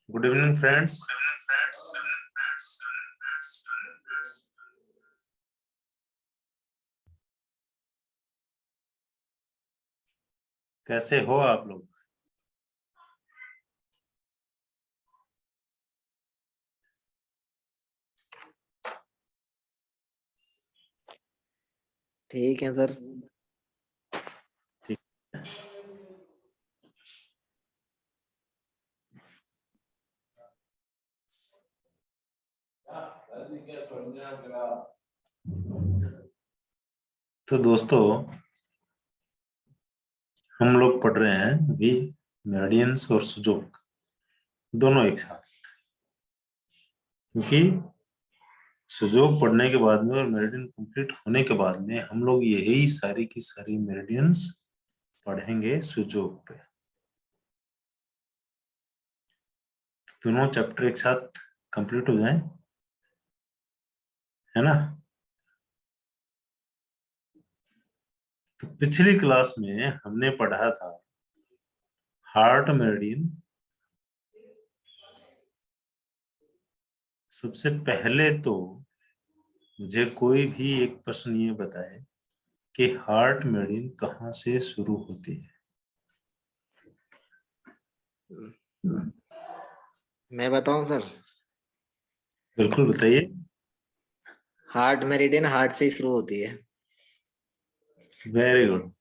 Good evening friends. कैसे हो आप लोग? ठीक है सर। ठीक। तो दोस्तों, हम लोग पढ़ रहे हैं अभी मेरिडियंस और सुजोक दोनों एक साथ, क्योंकि सुजोक पढ़ने के बाद में और मेरिडियन कंप्लीट होने के बाद में हम लोग यही सारी की सारी मेरिडियंस पढ़ेंगे सुजोक पे। दोनों चैप्टर एक साथ कंप्लीट हो जाएं, है ना? तो पिछली क्लास में हमने पढ़ा था हार्ट मेरिडियन। सबसे पहले तो मुझे कोई भी एक प्रश्न ये बताए कि हार्ट मेरिडियन कहाँ से शुरू होती है। मैं बताऊं सर? बिल्कुल बताइए। हार्ट मेरिडियन हार्ट से शुरू होती है। Very good.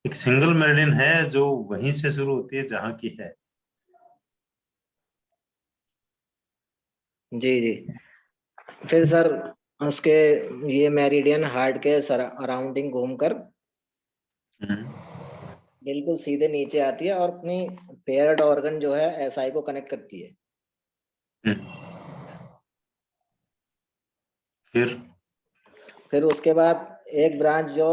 एक सिंगल मेरिडियन है जो वहीं से शुरू होती है जहां की है। जी जी। फिर सर उसके ये मेरिडियन हार्ट के अराउंडिंग घूमकर बिल्कुल सीधे नीचे आती है और अपनी पेयर्ड ऑर्गन जो है एसआई को कनेक्ट करती है। फिर उसके बाद एक ब्रांच जो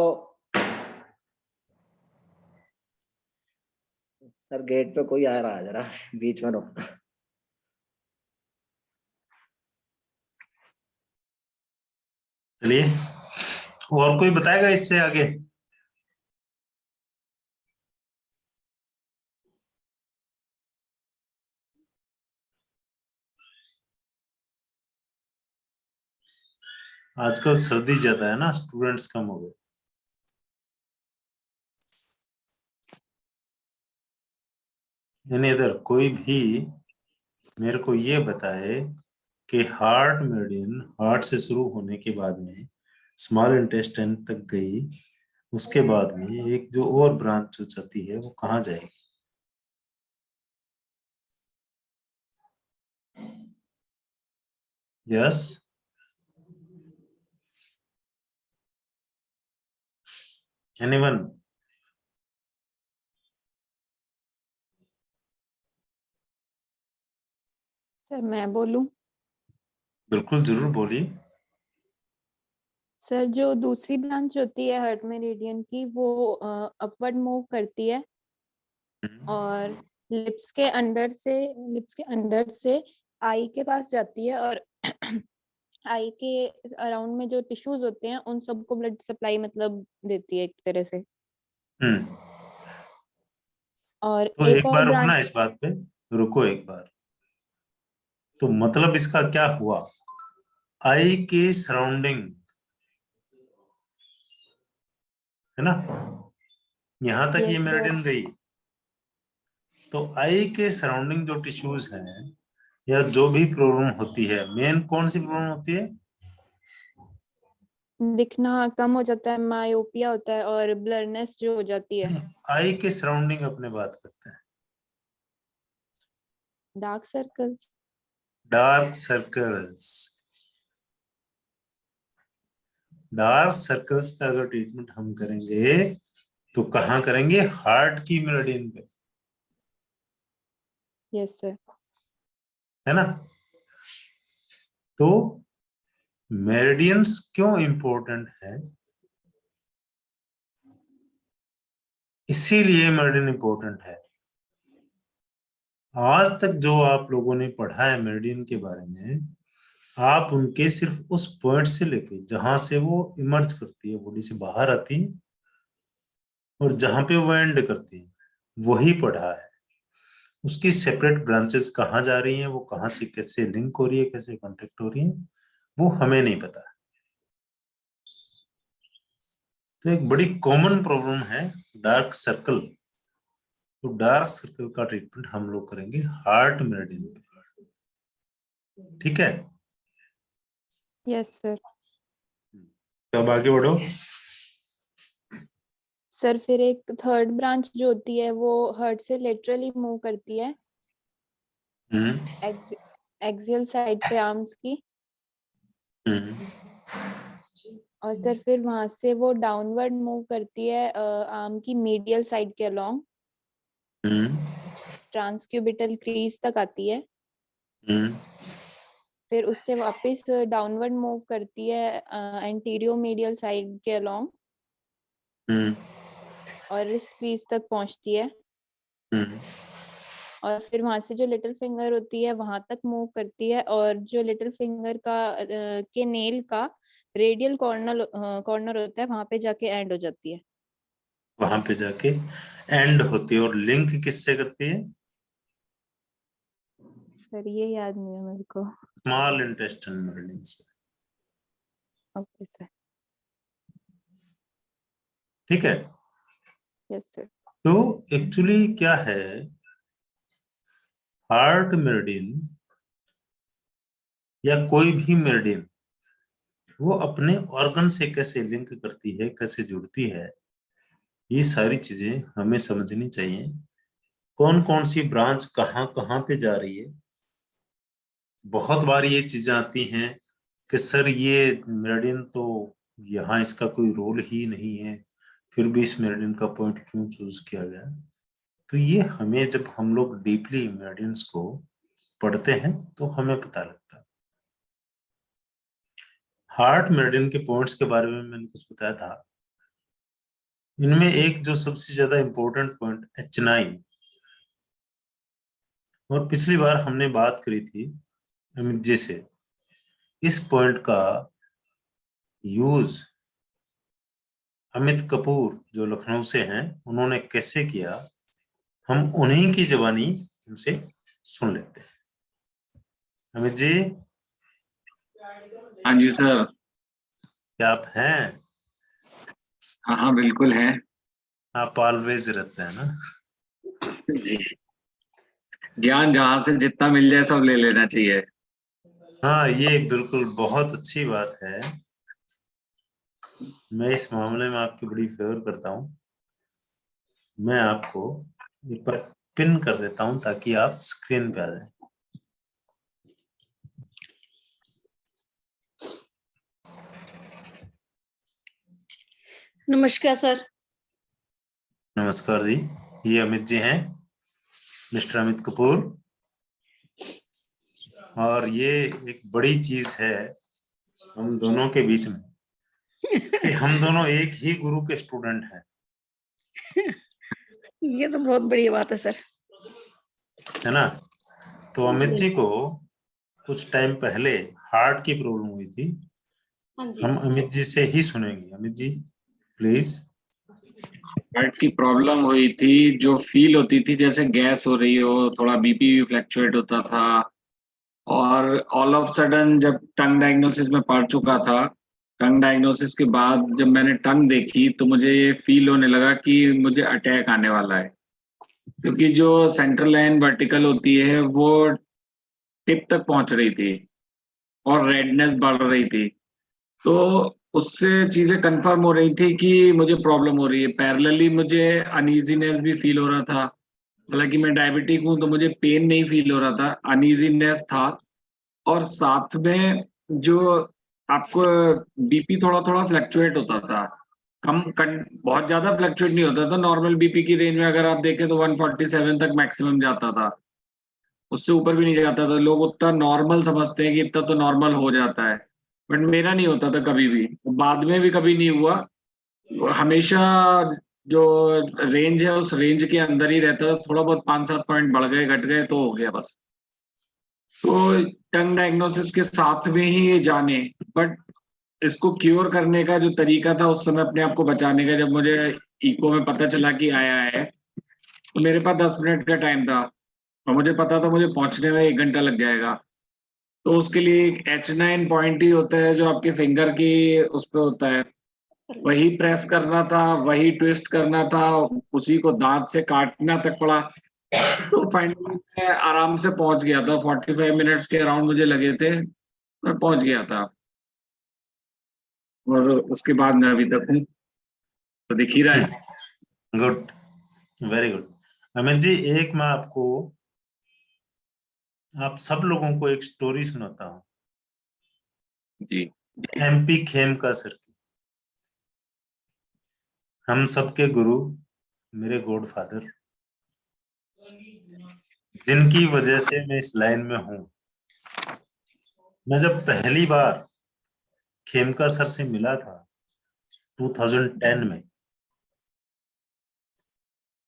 सर गेट पे कोई आ रहा है, जरा बीच में रुकना। चलिए, और कोई बताएगा इससे आगे? आजकल सर्दी ज्यादा है ना, स्टूडेंट्स कम हो गए। यानी इधर कोई भी मेरे को ये बताए कि हार्ट मेरिडियन हार्ट से शुरू होने के बाद में स्मॉल इंटेस्टाइन तक गई, उसके बाद में एक जो और ब्रांच जो जाती है वो कहाँ जाएगी? Yes, anyone? सर मैं बोलूं? बिल्कुल, जरूर बोलिए। सर जो दूसरी ब्रांच होती है हार्ट मेरिडियन की वो अपवर्ड मूव करती है और लिप्स के अंदर से आई के पास जाती है और आई के अराउंड में जो टिश्यूज होते हैं उन सबको ब्लड सप्लाई मतलब देती है एक तरह से। और तो एक एक और बार रुकना ब्रांच। इस बात पे, रुको एक बार। तो मतलब इसका क्या हुआ? आई के सराउंडिंग, है ना, यहां तक ये यस सर। मेरिडियन गई। तो आई के सराउंडिंग जो टिश्यूज हैं या जो भी प्रॉब्लम होती है, मेन कौन सी प्रॉब्लम होती है? दिखना कम हो जाता है, मायोपिया होता है और ब्लरनेस जो हो जाती है। आई के सराउंडिंग अपने बात करते हैं। Dark circles. Dark circles. Dark circles का अगर ट्रीटमेंट हम करेंगे तो कहाँ करेंगे? हार्ट की मेरिडियन पे, यस सर। है ना? तो मेरिडियंस क्यों इंपॉर्टेंट है? इसीलिए मेरिडियन इंपॉर्टेंट है। आज तक जो आप लोगों ने पढ़ा है मेरिडियन के बारे में, आप उनके सिर्फ उस पॉइंट से लेके जहां से वो इमर्ज करती है, बॉडी से बाहर आती है, और जहां पे वो एंड करती है, वही पढ़ा है। उसकी सेपरेट ब्रांचेस कहाँ जा रही हैं, वो कहाँ से कैसे लिंक हो रही है, कैसे कांटेक्ट हो रही है, वो हमें नहीं पता। तो एक बड़ी कॉमन प्रॉब्लम है डार्क सर्कल। तो डार्क सर्कल का ट्रीटमेंट हम लोग करेंगे हार्ट मेरिडियन पे, ठीक है? Yes sir. तो अब आगे बढ़ो। सर फिर एक थर्ड ब्रांच जो होती है वो हार्ट से लेटरली मूव करती है एक्सियल साइड पे आर्म्स की, और सर फिर वहां से वो डाउनवर्ड मूव करती है आर्म की मीडियल साइड के अलोंग, ट्रांसक्यूबिटल क्रीज तक आती है। फिर उससे वापस डाउनवर्ड मूव करती है एंटीरियो मीडियल साइड के अलोंग, और रिस्ट क्रीज तक पहुंचती है। और फिर वहां से जो लिटिल फिंगर होती है वहां तक मूव करती है, और जो लिटिल फिंगर का के नेल का रेडियल कॉर्नर होता है वहां पे जाके एंड हो जाती है। वहां पे जाके एंड होती है, और लिंक किससे करती है? सर ये याद नहीं है मेरे को। स्मॉल इंटेस्टाइन मेरिडियन से, ओके सर। ठीक है? Yes sir. तो एक्चुअली क्या है, हार्ट मेरिडियन या कोई भी मेरिडियन वो अपने ऑर्गन से कैसे लिंक करती है, कैसे जुड़ती है, ये सारी चीजें हमें समझनी चाहिए। कौन कौन सी ब्रांच कहाँ कहाँ पे जा रही है। बहुत बार ये चीजें आती हैं कि सर ये मेरिडियन तो यहाँ इसका कोई रोल ही नहीं है, फिर भी इस मेरिडियन का पॉइंट क्यों चूज किया गया। तो ये हमें, जब हम लोग डीपली मेरिडियंस को पढ़ते हैं तो हमें पता लगता है। हार्ट मेरिडियन के पॉइंट्स के बारे में मैंने कुछ बताया था। इनमें एक जो सबसे ज्यादा इंपॉर्टेंट पॉइंट H9, और पिछली बार हमने बात करी थी अमित जी से, इस पॉइंट का यूज अमित कपूर जो लखनऊ से हैं उन्होंने कैसे किया, हम उन्हीं की जुबानी उनसे सुन लेते हैं। अमित जी, हाँ जी सर। क्या आप हैं? हाँ हाँ बिल्कुल है आप ऑलवेज रहते हैं ना? जी। ज्ञान जहाँ से जितना मिल जाए सब ले लेना चाहिए। हाँ, ये बिल्कुल बहुत अच्छी बात है। मैं इस मामले में आपकी बड़ी फेवर करता हूँ। मैं आपको एक बार पिन कर देता हूँ ताकि आप स्क्रीन पे आ जाए। नमस्कार सर। नमस्कार जी, ये अमित जी हैं, मिस्टर अमित कपूर। और ये एक बड़ी चीज है हम दोनों के बीच में कि हम दोनों एक ही गुरु के स्टूडेंट हैं, ये तो बहुत बड़ी बात है सर। है ना? तो अमित जी को कुछ टाइम पहले हार्ट की प्रॉब्लम हुई थी। हाँ जी। हम अमित जी से ही सुनेंगे। अमित जी प्लीज। हार्ट की प्रॉब्लम हुई थी, जो फील होती थी जैसे गैस हो रही हो, थोड़ा बीपी भी फ्लक्चुएट होता था, और ऑल ऑफ सडन जब टंग डायग्नोसिस में पढ़ चुका था, टंग डायग्नोसिस के बाद जब मैंने टंग देखी तो मुझे ये फील होने लगा कि मुझे अटैक आने वाला है, क्योंकि जो सेंट्रल लाइन वर्टिकल होती है वो टिप तक पहुंच रही थी और रेडनेस बढ़ रही थी। तो उससे चीजें कंफर्म हो रही थी कि मुझे प्रॉब्लम हो रही है। पैरेलली मुझे अनईजीनेस भी फील हो रहा था। हालांकि मैं डायबिटिक हूँ तो मुझे पेन नहीं फील हो रहा था, अनईजीनेस था। और साथ में जो आपको बीपी थोड़ा थोड़ा फ्लक्चुएट होता था, बहुत ज्यादा फ्लक्चुएट नहीं होता था। नॉर्मल बीपी की रेंज में अगर आप देखें तो 147 तक मैक्सिमम जाता था, उससे ऊपर भी नहीं जाता था। लोग उतना नॉर्मल समझते हैं कि इतना तो नॉर्मल हो जाता है, बट मेरा नहीं होता था कभी भी, बाद में भी कभी नहीं हुआ। हमेशा जो रेंज है उस रेंज के अंदर ही रहता था। थोड़ा बहुत 5-7 पॉइंट बढ़ गए घट गए तो हो गया बस। तो टंग डायग्नोसिस के साथ में ही ये जाने, बट इसको क्योर करने का जो तरीका था उस समय अपने आप को बचाने का, जब मुझे इको में पता चला कि आया है, तो मेरे पास 10 मिनट का टाइम था। और मुझे पता था मुझे पहुंचने में 1 घंटा लग जाएगा, तो उसके लिए एक H9 पॉइंट ही होता है जो आपके फिंगर की उस पे होता है, वही प्रेस करना था, वही ट्विस्ट करना था, उसी को दांत से काटना तक पड़ा। तो फाइनली मैं आराम से पहुंच गया था, 45 मिनट्स के अराउंड मुझे लगे थे, मैं पहुंच गया था। और उसके बाद मैं अभी तक हूँ, तो दिख ही रहा है। Good, very good. Amit ji, एक मैं आपको, आप सब लोगों को एक स्टोरी सुनाता हूँ जी। MP खेमका सर की। हम सबके गुरु, मेरे गॉडफादर, जिनकी वजह से मैं इस लाइन में हूँ। मैं जब पहली बार खेमका सर से मिला था 2010 में,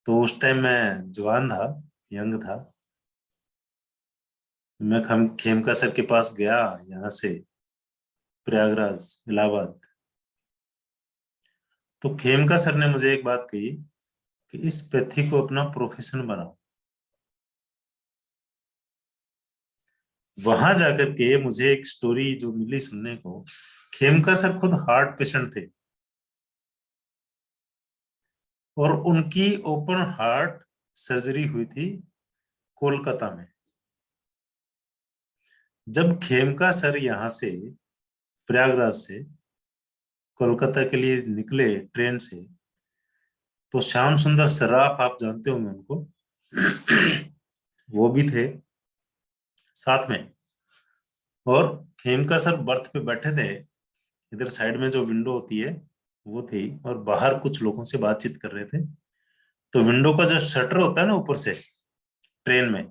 तो उस टाइम मैं जवान था, यंग था। मैं खेमका सर के पास गया, यहाँ से प्रयागराज, इलाहाबाद। तो खेमका सर ने मुझे एक बात कही कि इस पैथी को अपना प्रोफेशन बनाओ। वहां जाकर के मुझे एक स्टोरी जो मिली सुनने को, खेमका सर खुद हार्ट पेशेंट थे और उनकी ओपन हार्ट सर्जरी हुई थी कोलकाता में। जब खेमका सर यहाँ से प्रयागराज से कोलकाता के लिए निकले ट्रेन से, तो श्याम सुंदर सर्राफ, आप जानते होंगे उनको, वो भी थे साथ में। और खेमका सर बर्थ पे बैठे थे, इधर साइड में जो विंडो होती है वो थी, और बाहर कुछ लोगों से बातचीत कर रहे थे। तो विंडो का जो शटर होता है ना ऊपर से ट्रेन में,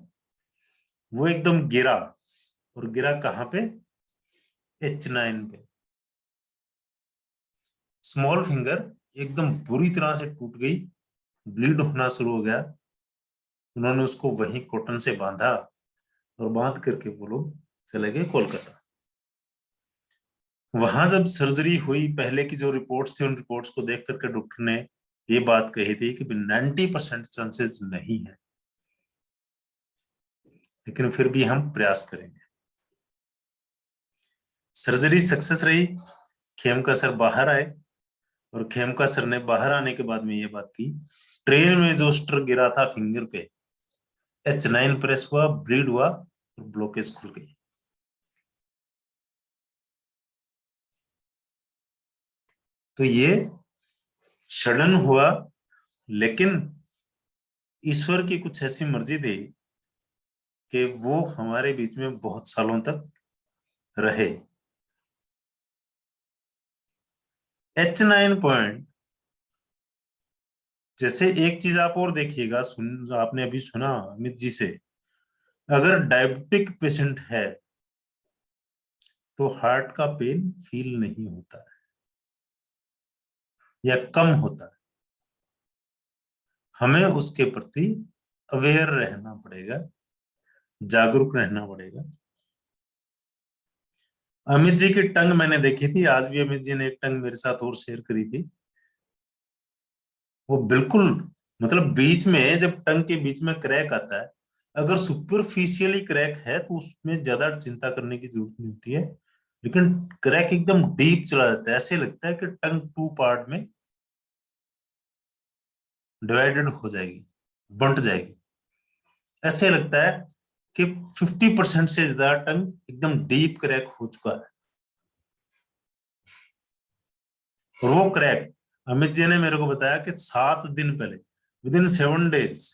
वो एकदम गिरा। और गिरा कहाँ पे? H9 पे। स्मॉल फिंगर एकदम बुरी तरह से टूट गई, ब्लीड होना शुरू हो गया। उन्होंने उसको वहीं कॉटन से बांधा और बांध करके वो लोग चले गए कोलकाता। वहां जब सर्जरी हुई, पहले की जो रिपोर्ट्स थी, उन रिपोर्ट्स को देख करके डॉक्टर ने ये बात कही थी कि 90% चांसेस नहीं है, लेकिन फिर भी हम प्रयास करेंगे। सर्जरी सक्सेस रही, खेमका सर बाहर आए, और खेमका सर ने बाहर आने के बाद में ये बात की, ट्रेन में जो स्टर गिरा था फिंगर पे, H9 प्रेस हुआ, ब्लीड हुआ और ब्लॉकेज खुल गई। तो ये सडन हुआ, लेकिन ईश्वर की कुछ ऐसी मर्जी थी कि वो हमारे बीच में बहुत सालों तक रहे। H9 पॉइंट, जैसे एक चीज आप और देखिएगा, आपने अभी सुना अमित जी से, अगर डायबिटिक पेशेंट है तो हार्ट का पेन फील नहीं होता है या कम होता है। हमें उसके प्रति अवेयर रहना पड़ेगा, जागरूक रहना पड़ेगा। अमित जी की टंग मैंने देखी थी, आज भी अमित जी ने एक टंग मेरे साथ और शेयर करी थी। वो बिल्कुल, मतलब बीच में जब टंग के बीच में क्रैक आता है, अगर सुपरफिशियली क्रैक है तो उसमें ज्यादा चिंता करने की जरूरत नहीं होती है, लेकिन क्रैक एकदम डीप चला जाता है, ऐसे लगता है कि टंग 2 पार्ट में डिवाइडेड हो जाएगी, बंट जाएगी। ऐसे लगता है कि 50% से ज्यादा टंग एकदम डीप क्रैक हो चुका है। और वो क्रैक अमित जी ने मेरे को बताया कि 7 दिन पहले, विदिन 7 डेज,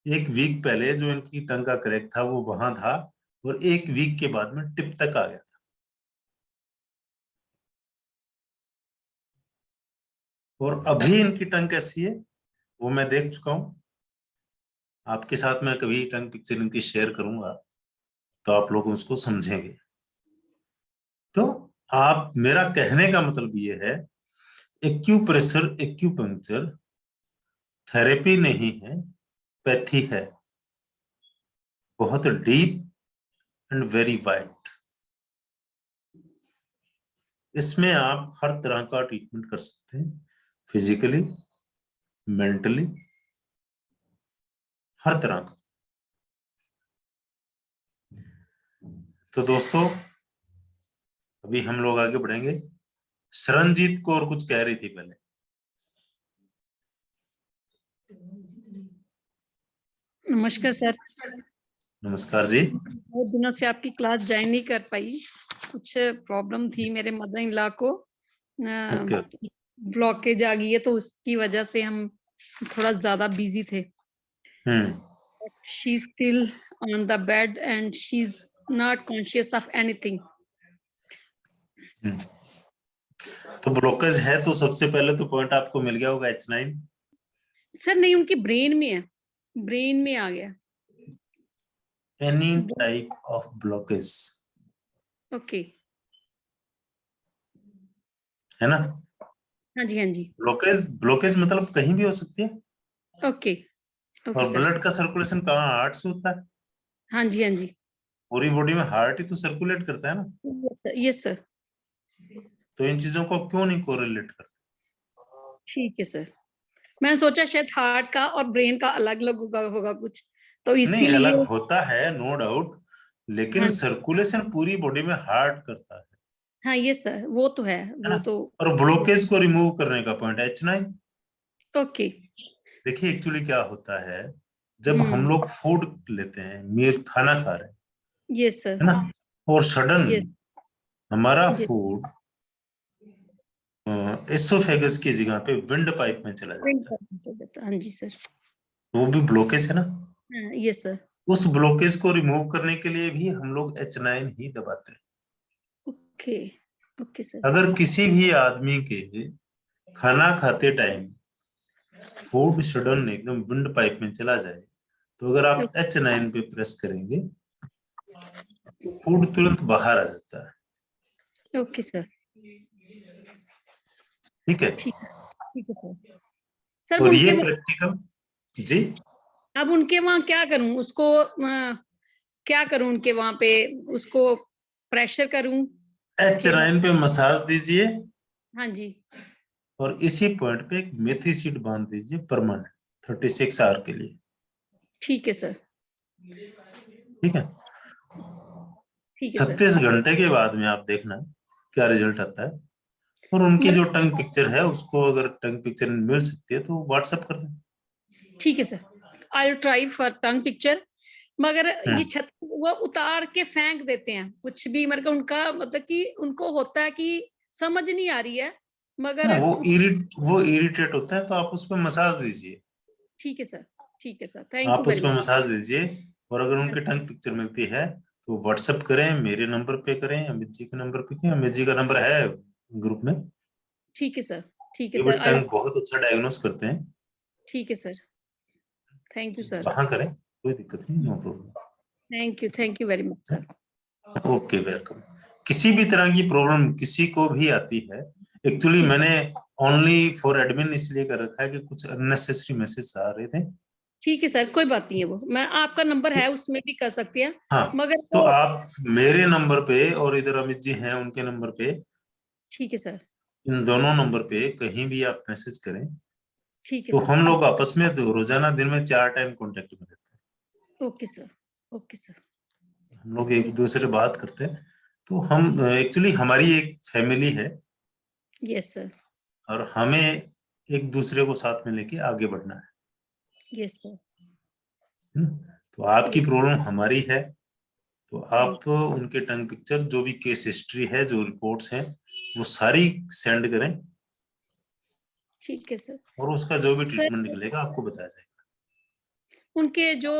एक वीक पहले जो इनकी टंग का क्रैक था वो वहां था, और एक वीक के बाद में टिप तक आ गया था। और अभी इनकी टंग कैसी है वो मैं देख चुका हूं। आपके साथ मैं कभी टंग पिक्चर इनकी शेयर करूंगा तो आप लोग उसको समझेंगे। तो आप, मेरा कहने का मतलब ये है, एक्यूप्रेशर, एक्यूपंक्चर थेरेपी नहीं है, पैथी है, बहुत डीप एंड वेरी वाइड। इसमें आप हर तरह का ट्रीटमेंट कर सकते हैं, फिजिकली, मेंटली, हर तरह का। तो दोस्तों अभी हम लोग आगे बढ़ेंगे। सरनजीत कौर कुछ कह रही थी पहले। नमस्कार सर। नमस्कार जी। बहुत दिनों से आपकी क्लास ज्वाइन नहीं कर पाई, कुछ प्रॉब्लम थी मेरे मदर इन लॉ को, ओके। ब्लॉकेज आ गई है, तो उसकी वजह से हम थोड़ा ज्यादा बिजी थे। She is still on the bed and she is not conscious of anything. तो ब्लॉकेज है तो सबसे पहले तो पॉइंट आपको मिल गया होगा H9। सर नहीं, उनकी ब्रेन में है, ब्रेन में आ गया। Any type of blockage, okay. है ना? हाँ जी, हाँ जी। ब्लॉकेज ब्लॉकेज मतलब कहीं भी हो सकती है। ओके ओके और सर। ब्लड का सर्कुलेशन कहाँ? हार्ट से होता है। हाँ जी, हाँ जी। पूरी बॉडी में हार्ट ही तो सर्कुलेट करता है ना। Yes sir, yes sir. तो इन चीजों को आप क्यों नहीं कोरिलेट करते? ठीक है सर। मैंने सोचा शायद हार्ट का और ब्रेन का अलग अलग होगा कुछ, तो नहीं, अलग इसीलिए। होता है नो डाउट, लेकिन हाँ सर्कुलेशन पूरी बॉडी में हार्ट करता है हाँ, यस सर, वो तो है, ना? वो तो। और ब्लॉकेज को रिमूव करने का पॉइंट H9। ओके। देखिए एक्चुअली क्या होता है, जब हम लोग फूड लेते हैं, मील खाना खा रहे हैं, यस सर। है ना, और सडन यस हमारा यस। फूड एसोफेगस की जगह पे विंड पाइप में चला जाता है, हाँ जी सर। तो वो भी ब्लॉकेज है ना। हाँ, यस सर। उस ब्लॉकेज को रिमूव करने के लिए भी हम लोग H9 ही दबाते हैं। Okay okay sir. अगर किसी भी आदमी के खाना खाते टाइम फूड सडन एकदम विंड पाइप में चला जाए, तो अगर आप H9 पे प्रेस करेंगे तो फूड तुरंत बाहर आ जाता है। Okay sir. ठीक है। ठीक है सर। सर और उनके ये प्रैक्टिकल जी। अब उनके वहाँ क्या करूँ उसको, क्या करूँ उनके वहाँ पे, उसको प्रेशर करूँ फिर? H9 पे मसाज दीजिए हाँ जी। और इसी पॉइंट पे एक मेथी सीड बांध दीजिए परमानेंट 36 आवर के लिए। ठीक है सर। ठीक है। ठीक है सर। 36 घंटे के बाद में आप देखना क्या रिजल्ट आता है। और उनकी जो टंग पिक्चर है उसको अगर टंग पिक्चर मिल सकती है तो व्हाट्सएप कर दें। ठीक है sir, I try for tongue picture. मगर ये हम्म। छत वो उतार के फेंक देते हैं कुछ भी, मतलब उनका मतलब कि उनको होता है कि समझ नहीं आ रही है, हाँ, मगर वो इरिटेट होता है तो आप उस पर मसाज दीजिए। ठीक है सर। ठीक है सर, थैंक यू आप उस वेरी पर मच। मसाज दीजिए। और अगर उनकी टंग पिक्चर मिलती है तो व्हाट्सएप करें, मेरे नंबर पे करें, अमित जी के नंबर पे करें। अमित जी का नंबर है ग्रुप में। ठीक है सर। ठीक है ये सर, आई। टंग बहुत अच्छा डायग्नोस करते हैं। ठीक है सर, थैंक यू सर। वहां करें, कोई दिक्कत नहीं, no problem. Thank you very much sir. Okay, welcome. किसी भी तरह की प्रॉब्लम किसी को भी आती है, एक्चुअली ठीक मैंने ओनली फॉर एडमिन इसलिए कर रखा है कि कुछ अननेसेसरी मैसेज आ रहे थे। ठीक है सर, कोई बात नहीं है, वो मैं आपका नंबर है उसमें भी कर सकती हैं, हाँ, मगर तो वो। आप मेरे नंबर पे और इधर अमित जी हैं उनके नंबर पे, ठीक है सर। इन दोनों नंबर पे कहीं भी आप मैसेज करें ठीक है तो सर। हम लोग आपस में रोजाना दिन में 4 टाइम कांटेक्ट में रहते ओके सर। Okay sir. हैं। हम लोग एक दूसरे से बात करते हैं। तो हम एक्चुअली हमारी एक फैमिली है यस सर। और हमें एक दूसरे को साथ में लेके आगे बढ़ना है। Yes sir. तो आपकी यस। प्रॉब्लम हमारी है, तो थैंक। आप उनके टंग पिक्चर, जो भी केस हिस्ट्री है, जो रिपोर्ट्स हैं, वो सारी सेंड करें ठीक है सर। और उसका जो भी सर ट्रीटमेंट निकलेगा आपको बताया जाएगा। उनके जो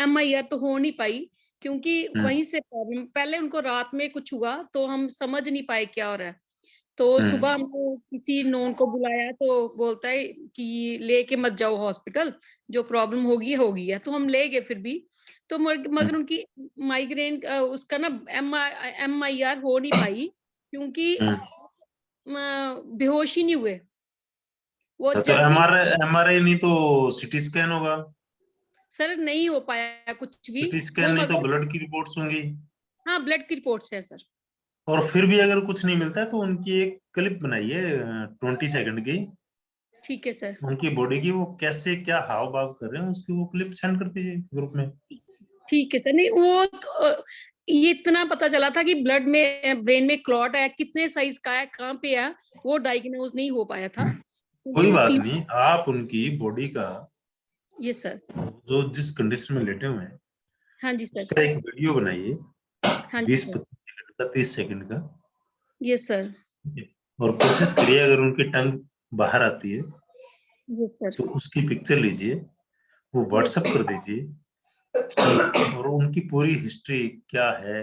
MIR तो हो नहीं पाई, क्योंकि वहीं से प्रॉब्लम, पहले उनको रात में कुछ हुआ तो हम समझ नहीं पाए क्या हो रहा है, तो सुबह हमको किसी नोन को बुलाया तो बोलता है कि लेके मत जाओ हॉस्पिटल, जो प्रॉब्लम होगी होगी है, तो हम ले गए फिर भी। तो मगर उनकी माइग्रेन उसका ना MIR हो नहीं पाई, क्योंकि बेहोश ही नहीं हुए वो तो जब भी। एमआरआई नहीं तो सीटी स्कैन होगा। सर नहीं हो पाया कुछ भी सीटी स्कैन वो, नहीं तो मगर ब्लड की रिपोर्ट्स होंगी। हाँ ब्लड की रिपोर्ट्स है सर। और फिर भी अगर कुछ नहीं मिलता है तो उनकी एक क्लिप बनाइए 20 सेकंड की, ठीक है सर। उनकी बॉडी की, वो कैसे क्या हाव भाव कर रहे हैं उसकी वो क्लिप सेंड कर दीजिए ग्रुप में। ठीक है सर। नहीं वो ये इतना पता चला था कि ब्लड में ब्रेन में क्लॉट है, कितने साइज का है, कहाँ पे है, वो डायग्नोज नहीं हो पाया था। कोई बात नहीं, आप उनकी बॉडी का ये सर। जो जिस कंडीशन में लेटे हुए हैं हाँ जी सर। उसका एक वीडियो बनाइए, हाँ जी 20-25 सर। सेकंड का, 30 सेकंड का, ये सर। और कोशिश करिए अगर उनकी टंग बाहर आती है ये सर। तो उसकी पिक्चर लीजिए, वो व्हाट्सएप कर दीजिए, और उनकी पूरी हिस्ट्री क्या है,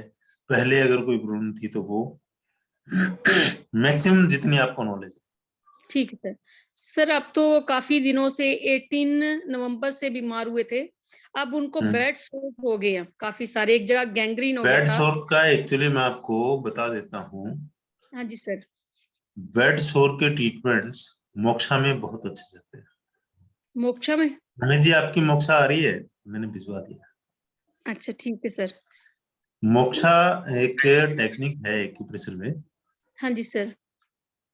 पहले अगर कोई प्रॉब्लम थी तो वो मैक्सिमम जितनी आपको नॉलेज है। ठीक है सर। सर अब तो काफी दिनों से 18 नवंबर से बीमार हुए थे, अब उनको बेड सोर हो गए हैं काफी सारे, एक जगह गैंग्रीन हो गया बेड था। सोर का एक्चुअली मैं आपको बता देता हूँ, हाँ जी सर। बेड सोर के ट्रीटमेंट्स मोक्षा में बहुत अच्छे चलते हैं। मोक्षा में? हमें जी आपकी मोक्षा आ रही है, मैंने भिजवा दिया। अच्छा ठीक है सर। मोक्षा एक टेक्निक है एक्यूप्रेशर में। हाँ जी सर।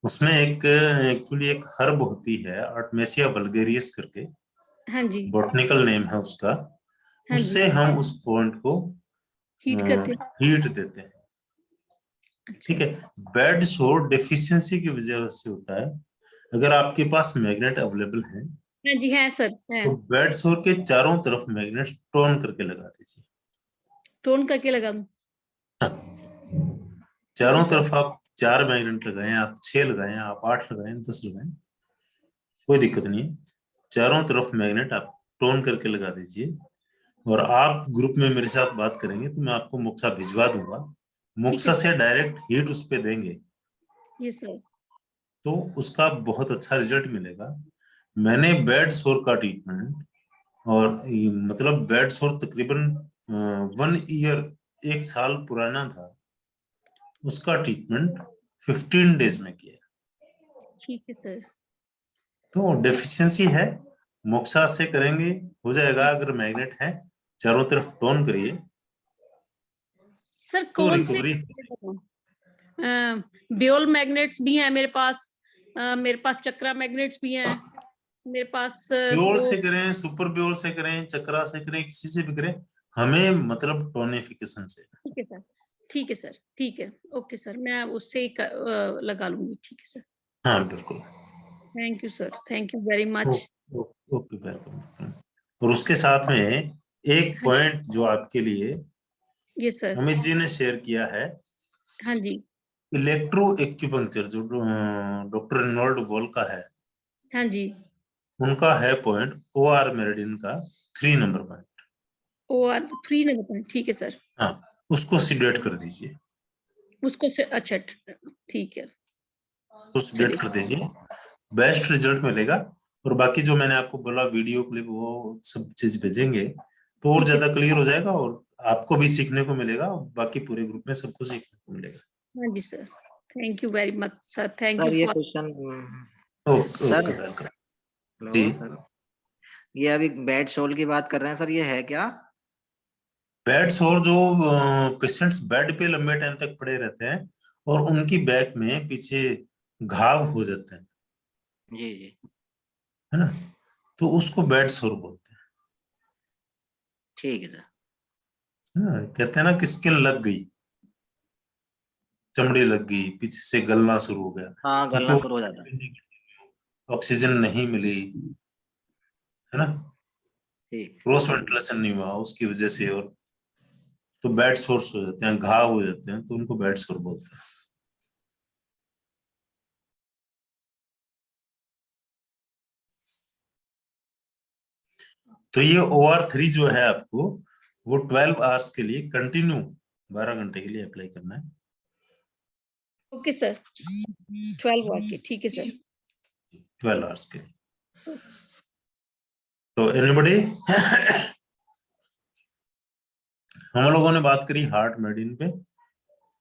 उसमें एक एक्चुअली एक हर्ब होती है आर्टमेसिया वल्गेरियस करके, हाँ जी। बॉटनिकल नेम है उसका। हाँ जी। उससे हम उस पॉइंट को हीट करते हैं। हीट देते हैं। अच्छा। ठीक है, बेड सोर डेफिशिएंसी की वजह से होता है। अगर आपके पास मैग्नेट अवेलेबल है हाँ जी है सर, है। तो बेड सोर के चारों तरफ मैग्नेट टोन करके लगा दीजिए। टोन करके लगा दूं? चारों सर। तरफ आप 4 मैग्नेट लगाएं, आप 6 लगाएं, आप 8 लगाएं, 10 लगाएं, कोई दिक्कत नहीं है। चारों तरफ मैग्नेट आप टोन करके लगा दीजिए, और आप ग्रुप में मेरे साथ बात करेंगे तो मैं आपको मोक्षा भिजवा दूंगा। मोक्षा से डायरेक्ट हीट उस पे देंगे ये सर। तो उसका बहुत अच्छा रिजल्ट मिलेगा। मैंने बेड सोर का ट्रीटमेंट, और मतलब बेड सोर तकरीबन 1 ईयर, 1 साल पुराना था, उसका ट्रीटमेंट 15 डेज में किया। ठीक है सर। तो डेफिशिएंसी है, मोक्षा से करेंगे हो जाएगा। अगर मैग्नेट है चारों तरफ टोन करिए सर तो कौन से रिकवरी। ब्योल मैग्नेट्स भी हैं मेरे पास, मेरे पास चक्रा मैग्नेट्स भी हैं मेरे पास। ब्योल वो से करें, सुपर ब्योल से करें, चक्रा से करें, किसी से भी करें, हमें मतलब टोनिफिकेशन से। ठीक है सर। ठीक है सर। ठीक है। ओके सर, मैं उससे ही लगा लूंगी। ठीक है सर। हाँ बिल्कुल। Thank you sir, thank you very much. Okay welcome. और उसके साथ में एक पॉइंट जो आपके लिए ये सर। अमित जी ने शेयर किया है, हाँ जी। इलेक्ट्रो एक्यूपंक्चर जो डॉक्टर रेनॉल्ड वॉल का है, हाँ जी। उनका है पॉइंट OR मेरिडियन का 3 नंबर पॉइंट। और 3 नंबर पॉइंट, ठीक है सर। हाँ, उसको सिलेक्ट कर दीजिए, उसको से अच्छा ठीक है। उसको सिलेक्ट कर दीजिए, बेस्ट रिजल्ट मिलेगा। और बाकी जो मैंने आपको बोला वीडियो क्लिप वो सब चीज भेजेंगे तो और ठीक है ज्यादा सर। क्लियर हो जाएगा, और आपको भी सीखने को मिलेगा, बाकी पूरे ग्रुप में सबको सीखने को मिलेगा। हाँ जी sir. Thank you very much sir, thank you sir ये for. Question okay sir, okay welcome जी। हेलो सर, ये अभी बेड सोल की बात कर रहे हैं सर, ये है क्या? बेड सोर जो पेशेंट्स बेड पे लंबे टाइम तक पड़े रहते हैं और उनकी बैक में पीछे घाव हो जाते हैं, जी जी। है ना, तो उसको बेड सोर बोलते ठीक है सर। हैं, है ना। कहते हैं ना कि स्किन लग गई, चमड़ी लग गई, पीछे से गलना शुरू हो गया, हाँ, क्योंकि गलना शुरू हो जाता है। ऑक्सीजन नहीं मिली, है ना, ठीक। क्रॉस वेंटिलेशन नहीं हुआ उसकी वजह से, और तो बेड सोर्स हो जाते हैं, घाव हो जाते हैं, तो उनको बेड सोर बोलते हैं। तो ये OR3 जो है आपको वो 12 आवर्स के लिए कंटिन्यू 12 घंटे के लिए अप्लाई करना है। ओके सर, 12 आवर के, ठीक है सर। 12 आवर्स के लिए। तो एनीबॉडी हम लोगों ने बात करी हार्ट मेडिसिन पे,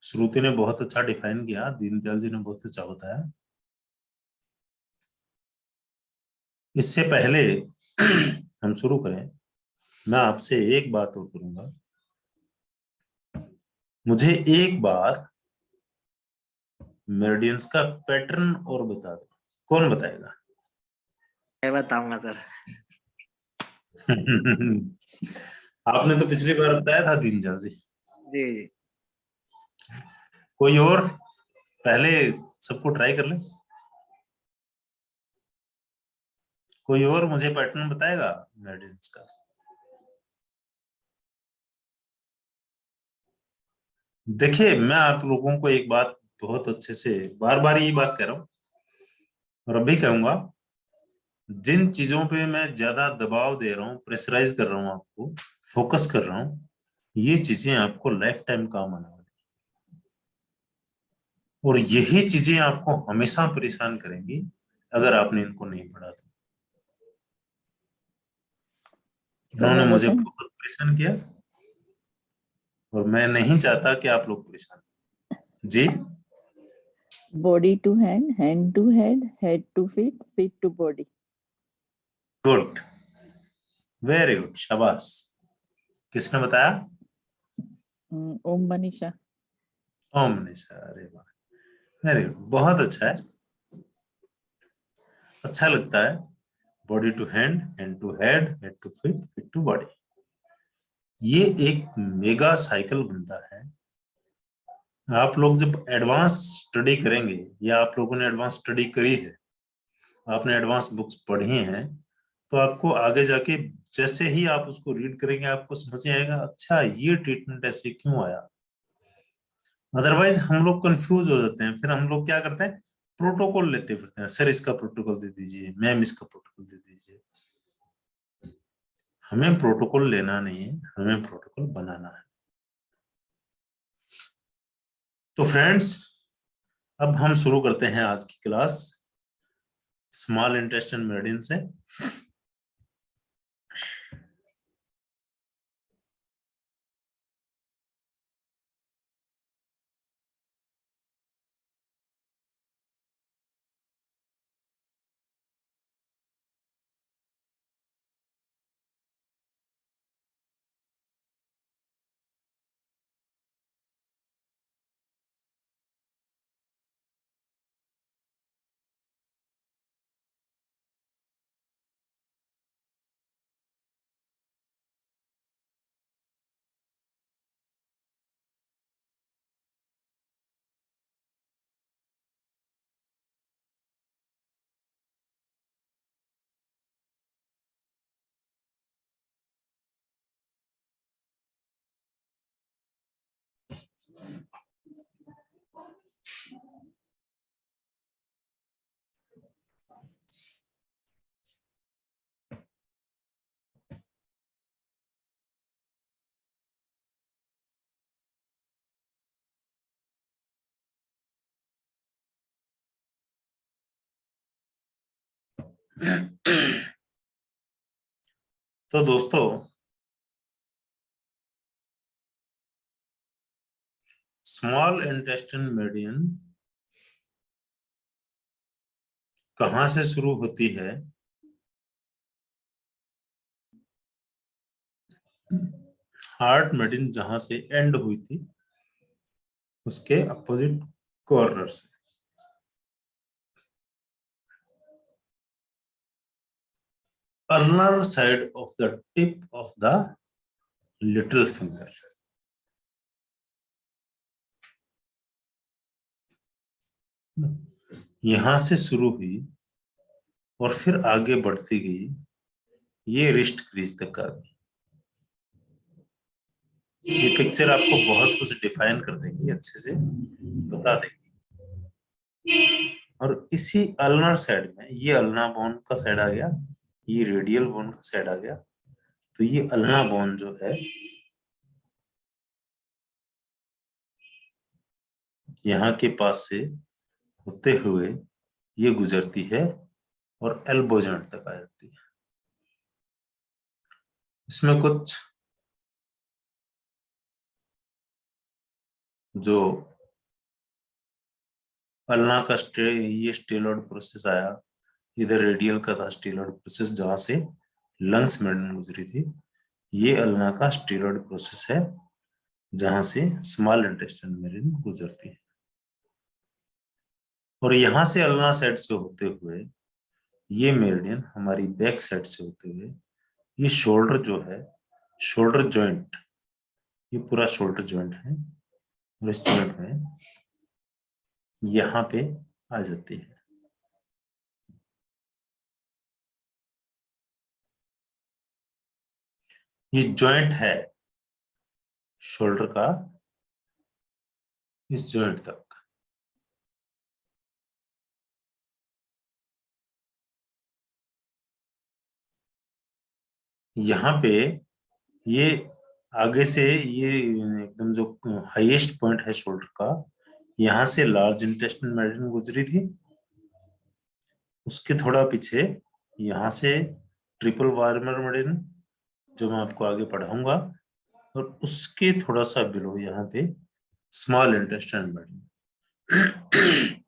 श्रुति ने बहुत अच्छा डिफाइन किया, दीनदयाल जी ने बहुत अच्छा बताया। इससे पहले हम शुरू करें, मैं आपसे एक बात और करूंगा, मुझे एक बार मेरिडियंस का पैटर्न और बता दो, कौन बताएगा? मैं बताऊंगा सर। आपने तो पिछली बार बताया था 3 जल्दी। जी जी। कोई और पहले सबको ट्राई कर ले। कोई और मुझे पैटर्न बताएगा मेरिडियंस का? देखिए, मैं आप लोगों को एक बात बहुत अच्छे से बार बार यही बात कह रहा हूँ और अभी कहूंगा, जिन चीजों पे मैं ज्यादा दबाव दे रहा हूँ, प्रेशराइज कर रहा हूँ, आपको फोकस कर रहा हूँ, ये चीजें आपको लाइफ टाइम काम आने वाली और यही चीजें आपको हमेशा परेशान करेंगी अगर आपने इनको नहीं पढ़ा तो। इन्होंने समय मुझे बताएं। बहुत परेशान किया और मैं नहीं चाहता कि आप लोग परेशान जी। Body to hand, hand to head to feet, feet to body. Good, very good, शाबाश। किसने बताया? ओम मनीषा। ओम निशा, अरे वाह, वेरी गुड, बहुत अच्छा है, अच्छा लगता है। Body to hand, hand to head, head to feet, feet to body, ये एक मेगा साइकिल बनता है। आप लोग जब एडवांस स्टडी करेंगे या आप लोगों ने एडवांस स्टडी करी है, आपने एडवांस बुक्स पढ़ी हैं, तो आपको आगे जाके जैसे ही आप उसको रीड करेंगे आपको समझ में आएगा, अच्छा ये ट्रीटमेंट ऐसे क्यों आया। अदरवाइज हम लोग कंफ्यूज हो जाते हैं, फिर हम लोग क्या करते हैं, प्रोटोकॉल लेते फिरते हैं, सर इसका प्रोटोकॉल दे दीजिए, मैम इसका प्रोटोकॉल दे दीजिए। हमें प्रोटोकॉल लेना नहीं है, हमें प्रोटोकॉल बनाना है। तो फ्रेंड्स, अब हम शुरू करते हैं आज की क्लास स्मॉल इंटेस्टाइन मेरिडियन से। तो दोस्तों, स्मॉल इंटेस्टाइन मेरिडियन कहां से शुरू होती है? हार्ट मेरिडियन जहां से एंड हुई थी उसके अपोजिट कॉर्नर से। ulnar side of the tip of the little finger। यहां से शुरू हुई और फिर आगे बढ़ती गई, ये रिस्ट क्रीज तक आ गई। ये पिक्चर आपको बहुत कुछ डिफाइन कर देगी, अच्छे से बता देगी। और इसी अल्नर साइड में, ये अल्ना बोन का साइड आ गया, ये रेडियल बोन का साइड आ गया, तो ये अल्ना बोन जो है यहाँ के पास से होते हुए ये गुजरती है और एल्बो जॉइंट तक आ जाती है। इसमें कुछ जो अल्ना का ये स्टेलॉइड प्रोसेस आया, इधर रेडियल का था स्टेलॉइड प्रोसेस जहां से लंग्स मेरिडियन गुजरी थी, ये अल्ना का स्टेलॉइड प्रोसेस है जहां से स्मॉल इंटेस्टाइन मेरिडियन गुजरती है। और यहां से अल्ना साइड से होते हुए ये मेरिडियन हमारी बैक साइड से होते हुए ये शोल्डर जो है शोल्डर जॉइंट, ये पूरा शोल्डर जॉइंट है और इस जॉइंट में यहाँ पे आ जाती है। ये जॉइंट है शोल्डर का इस जॉइंट तक, यहाँ पे ये आगे से ये एकदम जो हाईएस्ट पॉइंट है शोल्डर का, यहाँ से लार्ज इंटेस्टाइन मेरिडियन गुजरी थी, उसके थोड़ा पीछे यहाँ से ट्रिपल वार्मर मेरिडियन जो मैं आपको आगे पढ़ाऊंगा, और उसके थोड़ा सा बिलो यहाँ पे स्मॉल इंटेस्टाइन मेरिडियन।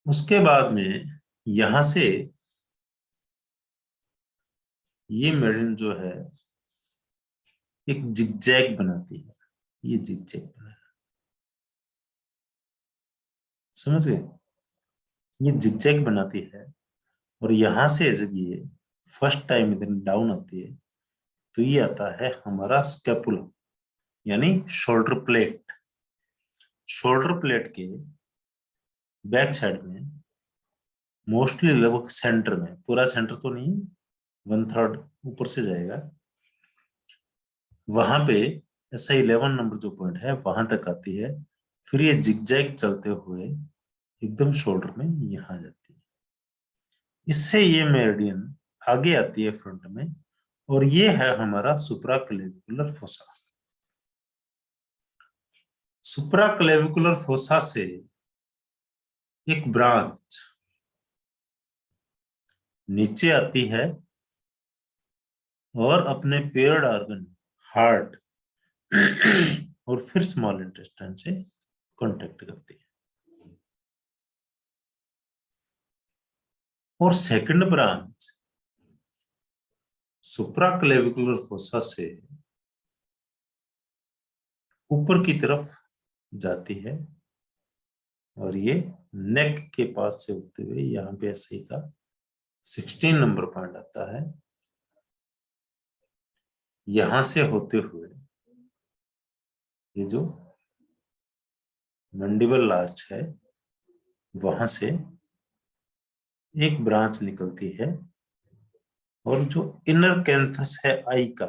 उसके बाद में यहां से ये मेरिडियन जो है एक जिगजैग बनाती है, ये जिगजैग बना है, समझ गए? ये जिगजैग बनाती है और यहां से जब ये फर्स्ट टाइम इधर डाउन आती है तो ये आता है हमारा स्कैपुला, यानी शोल्डर प्लेट। शोल्डर प्लेट के बैक साइड में मोस्टली लगभग सेंटर में, पूरा सेंटर तो नहीं, 1/3 ऊपर से जाएगा, वहां पे ऐसा 11 नंबर जो पॉइंट है वहां तक आती है, फिर ये जिगजैग चलते हुए एकदम शोल्डर में यहाँ जाती है। इससे ये मेरिडियन आगे आती है फ्रंट में, और ये है हमारा सुप्राक्लेविकुलर फोसा। सुप्राक्लेविकुलर फोसा से एक ब्रांच नीचे आती है और अपने पेयर्ड ऑर्गन हार्ट और फिर स्मॉल इंटेस्टाइन से कांटेक्ट करती है। और सेकंड ब्रांच सुप्राक्लेविकुलर फोसा से ऊपर की तरफ जाती है और ये नेक के पास से होते हुए यहाँ पे ऐसे का 16 नंबर पॉइंट आता है, यहां से होते हुए ये जो मैंडिबल आर्च है वहां से एक ब्रांच निकलती है और जो इनर कैंथस है आई का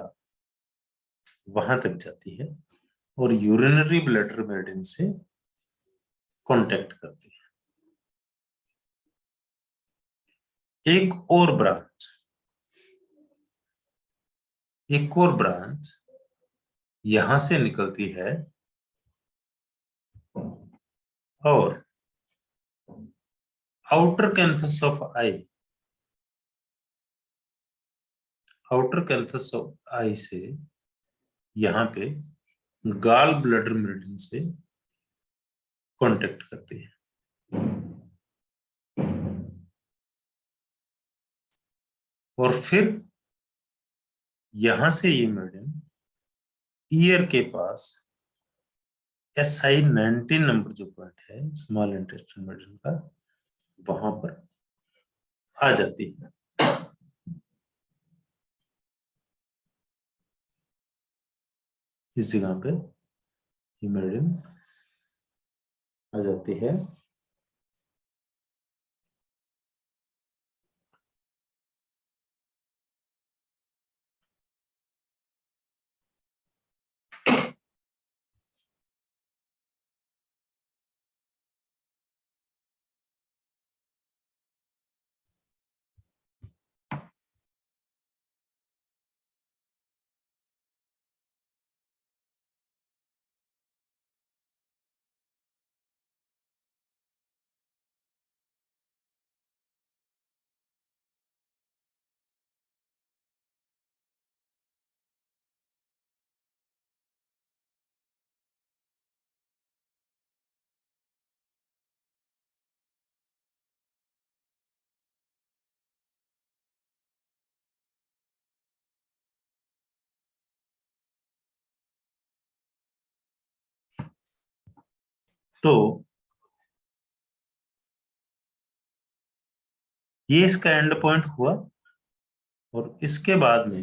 वहां तक जाती है और यूरिनरी ब्लैडर मेरिडियन से कांटेक्ट करती है। एक और ब्रांच यहां से निकलती है और आउटर कैंथस ऑफ आई से यहाँ पे गाल ब्लैडर मेरिडियन से कांटेक्ट करती है। और फिर यहां से ये मेरिडियन ईयर के पास SI 19 नंबर जो पॉइंट है स्मॉल इंटेस्टाइन मेरिडियन का, वहां पर आ जाती है। इस जगह पे ये मेरिडियन आ जाती है। तो ये इसका एंड पॉइंट हुआ और इसके बाद में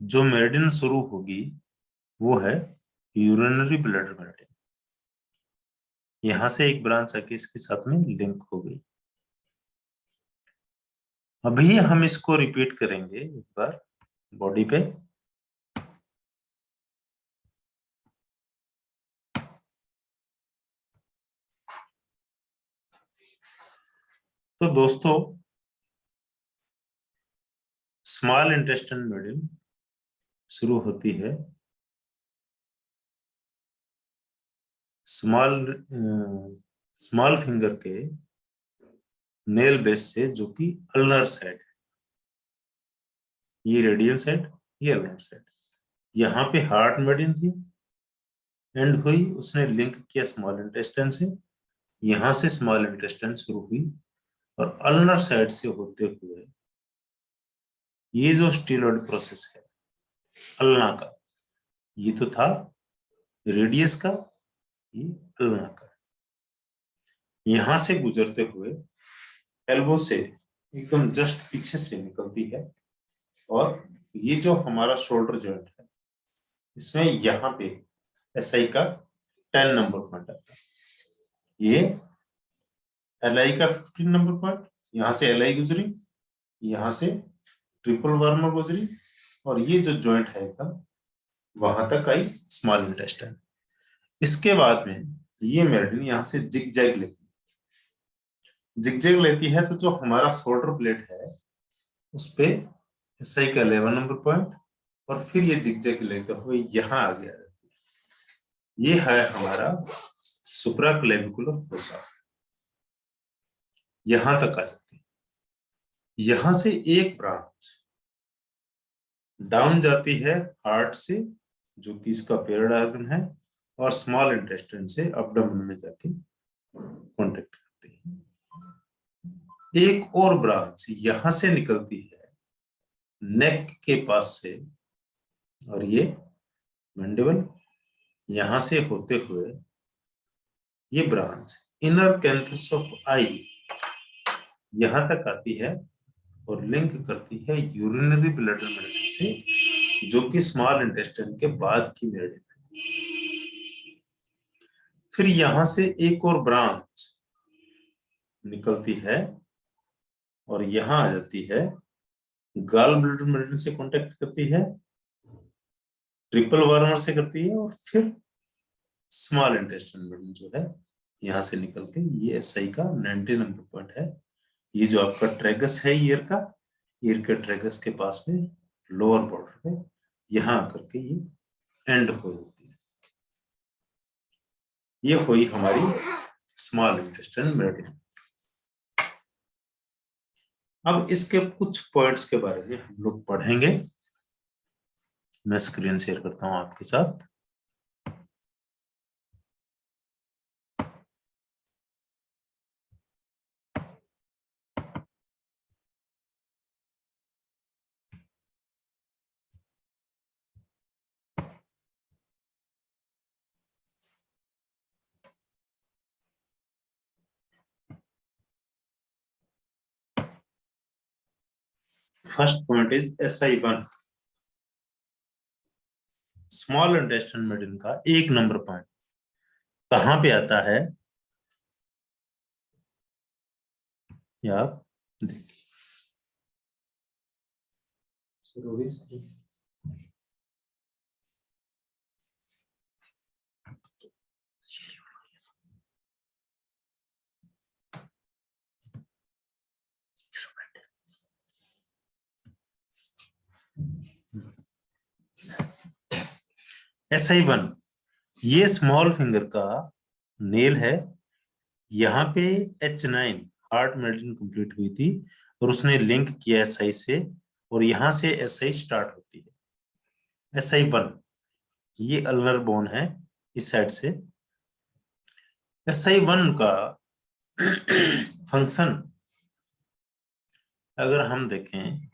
जो मेरिडियन शुरू होगी वो है यूरिनरी ब्लैडर मेरिडियन। यहां से एक ब्रांच आके इसके साथ में लिंक हो गई। अभी हम इसको रिपीट करेंगे एक बार बॉडी पे। तो दोस्तों, स्मॉल इंटेस्टाइन मेरिडियन शुरू होती है स्मॉल फिंगर के नेल बेस से, जो कि अल्नर साइड है। ये रेडियल साइड, ये अल्नर साइड। यहाँ पे हार्ट मेरिडियन थी, एंड हुई, उसने लिंक किया स्मॉल इंटेस्टाइन से। यहाँ से स्मॉल इंटेस्टाइन शुरू हुई और अल्नर साइड से होते हुए ये जो स्टीलॉयड प्रोसेस है अल्ना का, ये तो था रेडियस का, ये अल्ना का। यहां से गुजरते हुए एल्बो से एकदम जस्ट पीछे से निकलती है, और ये जो हमारा शोल्डर जॉइंट है, इसमें यहाँ पे एसआई का 10 नंबर पॉइंट आता है। ये एलआई का 15 नंबर पॉइंट, यहाँ से एलआई गुजरी, यहाँ से ट्रिपल वर्मर गुजरी, और ये जो जॉइंट है एकदम वहां तक आई स्मॉल इंटेस्टाइन। इसके बाद में ये मेरिडियन यहाँ से जिगजैग लेती है, तो जो हमारा शोल्डर ब्लेड है उस पे एसआई का 11 नंबर पॉइंट, और फिर ये जिगजैग लेते हुए यहाँ आ गया। ये है हमारा सुप्राक्लेविकुलर फोसा, यहां तक आ जाती है। यहां से एक ब्रांच डाउन जाती है हार्ट से, जो कि इसका पेरिड ऑर्गन है, और स्मॉल इंटेस्टाइन से एब्डोमेन में जाके कॉन्टेक्ट करती है। एक और ब्रांच यहां से निकलती है नेक के पास से, और ये मैंडिबल, यहां से होते हुए ये ब्रांच इनर कैंथस ऑफ आई यहां तक आती है और लिंक करती है यूरिनरी ब्लैडर मेरिडियन से, जो कि स्मॉल इंटेस्टाइन के बाद की मेरिडियन है। फिर यहां से एक और ब्रांच निकलती है और यहां आ जाती है, गॉल ब्लैडर मेरिडियन से कांटेक्ट करती है, ट्रिपल वर्मर से करती है, और फिर स्मॉल इंटेस्टाइन मेरिडियन जो है यहां से निकल के ये एसआई का 90 नंबर पॉइंट है। ये जो आपका ट्रेगस है ईयर के ट्रेगस के पास में लोअर बॉर्डर पे यहां आकर के ये एंड हो जाती है। ये हुई हमारी स्मॉल इंटेस्टाइन मेरिडियन। अब इसके कुछ पॉइंट्स के बारे में हम लोग पढ़ेंगे। मैं स्क्रीन शेयर करता हूं आपके साथ। First point is SI1, small intestine meridian का 1 नंबर पॉइंट कहां पे आता है, या आप देखिए। SI1 ये स्मॉल फिंगर का नेल है। यहाँ पे H9 हार्ट मेरिडियन कंप्लीट हुई थी और उसने लिंक किया SI से, और यहाँ से SI स्टार्ट होती है। SI1 ये अल्नर बोन है इस साइड से। SI1 का फंक्शन अगर हम देखें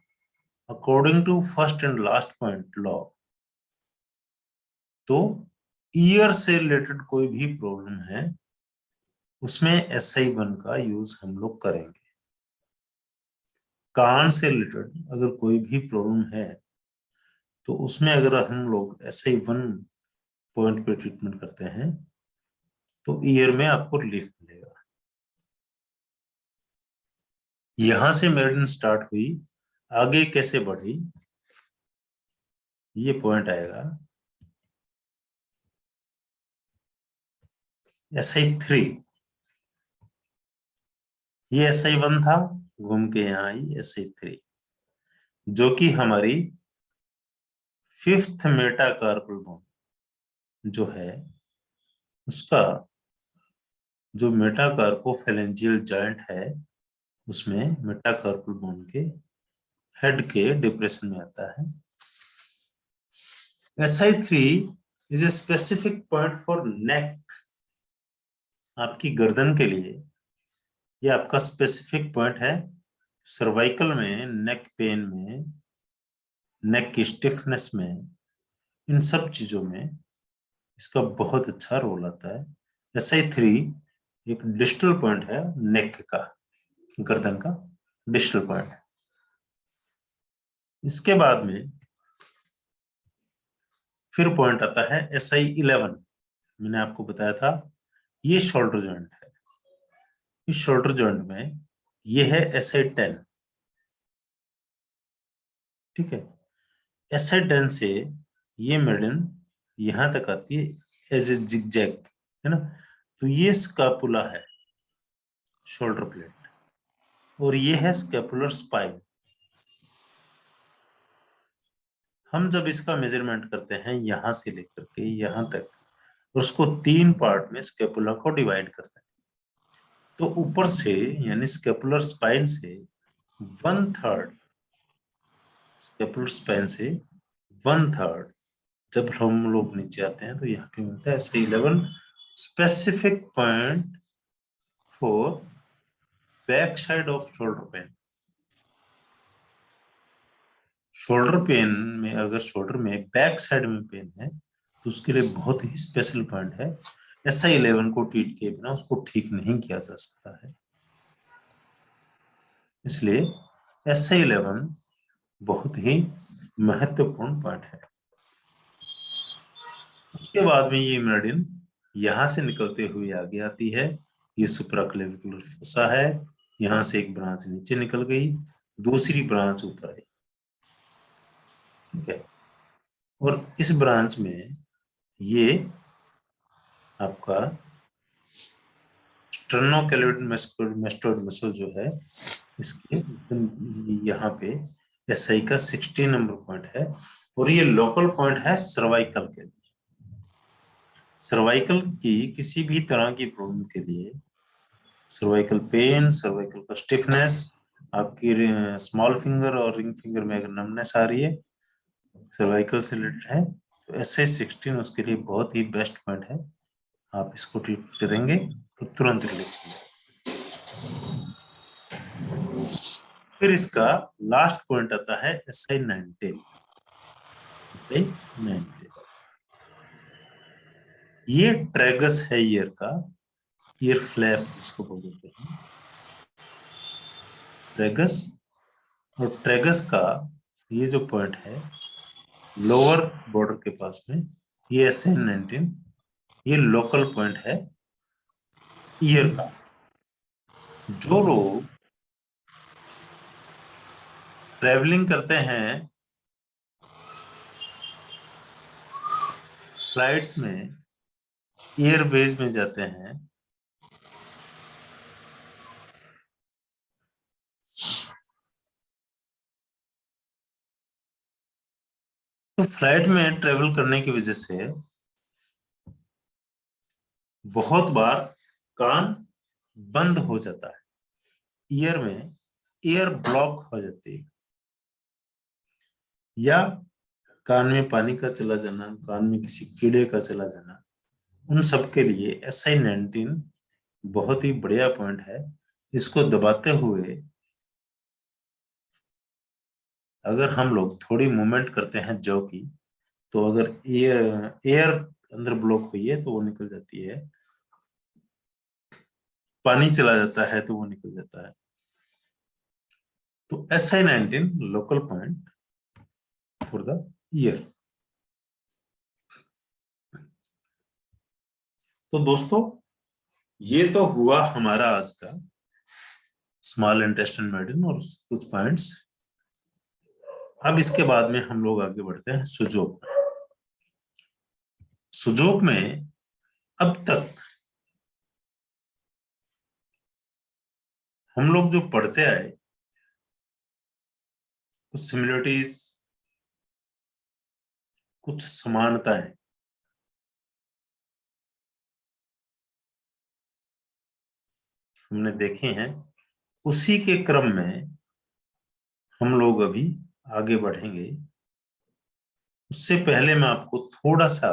according to first and last point law, तो ईयर से रिलेटेड कोई भी प्रॉब्लम है उसमें SI1 का यूज हम लोग करेंगे। कान से रिलेटेड अगर कोई भी प्रॉब्लम है तो उसमें अगर हम लोग SI1 पॉइंट पे ट्रीटमेंट करते हैं तो ईयर में आपको रिलीफ मिलेगा। यहां से मेडिसिन स्टार्ट हुई, आगे कैसे बढ़ी ये पॉइंट आएगा। SI3, ये SI1 था, घूम के यहाँ आई SI3, जो कि हमारी 5th मेटाकार्पल बोन जो है उसका जो मेटाकार्पोफेरेंजियल जॉइंट है उसमें मेटाकार्पल बोन के हेड के डिप्रेशन में आता है। SI3 is a specific point for neck. आपकी गर्दन के लिए ये आपका स्पेसिफिक पॉइंट है। सर्वाइकल में, नेक पेन में, नेक की स्टिफनेस में, इन सब चीजों में इसका बहुत अच्छा रोल आता है। SI3 एक डिस्टल पॉइंट है नेक का, गर्दन का डिस्टल पॉइंट। इसके बाद में फिर पॉइंट आता है SI11। मैंने आपको बताया था ये शोल्डर जॉइंट है। इस शोल्डर जॉइंट में ये है SI10, ठीक है। SI10 से ये मेडिन यहां तक आती है एज ए जिगजैग, है ना। तो ये स्कैपुला है, शोल्डर प्लेट, और ये है स्कैपुलर स्पाइन। हम जब इसका मेजरमेंट करते हैं यहां से लेकर के यहां तक, और उसको 3 पार्ट में स्कैपुला को डिवाइड करते हैं, तो ऊपर से यानी स्कैपुलर स्पाइन से 1/3, स्कैपुलर स्पाइन से 1/3 जब हम लोग नीचे आते हैं तो यहाँ पे मिलता है SI11 specific point for back side off shoulder pain. Shoulder pain में अगर शोल्डर में बैक साइड में पेन है तो उसके लिए बहुत ही स्पेशल पॉइंट है। SI11 को ट्रीट किए बिना उसको ठीक नहीं किया जा सकता है, इसलिए SI11 बहुत ही महत्वपूर्ण पॉइंट है। उसके बाद में ये मेरिडियन यहां से निकलते हुए आगे आती है। ये सुप्राक्लेविकुलर फोसा है, यहां से एक ब्रांच नीचे निकल गई, दूसरी ब्रांच ऊपर आई, ठीक है। और इस ब्रांच में ये आपका स्टर्नोक्लेविड मसल जो है इसके यहाँ पे SI का 16 नंबर पॉइंट है, और ये लोकल पॉइंट है सर्वाइकल के लिए। सर्वाइकल की किसी भी तरह की प्रॉब्लम के लिए, सर्वाइकल पेन, सर्वाइकल का स्टिफनेस, आपकी स्मॉल फिंगर और रिंग फिंगर में अगर नमनेस आ रही है, सर्वाइकल से रिलेटेड है, तो SI16 उसके लिए बहुत ही बेस्ट पॉइंट है। आप इसको ट्रीट करेंगे तो तुरंत रिलीफ मिलेगा। फिर इसका लास्ट पॉइंट आता है SI19। SI19 ये ट्रेगस है ईयर का, ईयर फ्लैप जिसको बोलते हैं ट्रेगस। और ट्रेगस का ये जो पॉइंट है लोअर बॉर्डर के पास में, ये SI19 ये लोकल पॉइंट है ईयर का। जो लोग ट्रेवलिंग करते हैं फ्लाइट्स में, एयरवेज में जाते हैं, तो फ्लाइट में ट्रेवल करने की वजह से बहुत बार कान बंद हो जाता है, ईयर में एयर ब्लॉक हो जाती है, या कान में पानी का चला जाना, कान में किसी कीड़े का चला जाना, उन सब के लिए SI19 बहुत ही बढ़िया पॉइंट है। इसको दबाते हुए अगर हम लोग थोड़ी मूवमेंट करते हैं जॉ की, तो अगर एयर अंदर ब्लॉक हुई है तो वो निकल जाती है। पानी चला जाता है तो वो निकल जाता है। तो SI19 local point for the year. तो दोस्तों ये तो हुआ हमारा आज का स्मॉल इंटेस्टाइन मेरिडियन और कुछ पॉइंट्स। अब इसके बाद में हम लोग आगे बढ़ते हैं सुजोग में। सुजोग में अब तक हम लोग जो पढ़ते आए कुछ सिमिलरिटीज, कुछ समानताएं, हमने देखे हैं। उसी के क्रम में हम लोग अभी आगे बढ़ेंगे। उससे पहले मैं आपको थोड़ा सा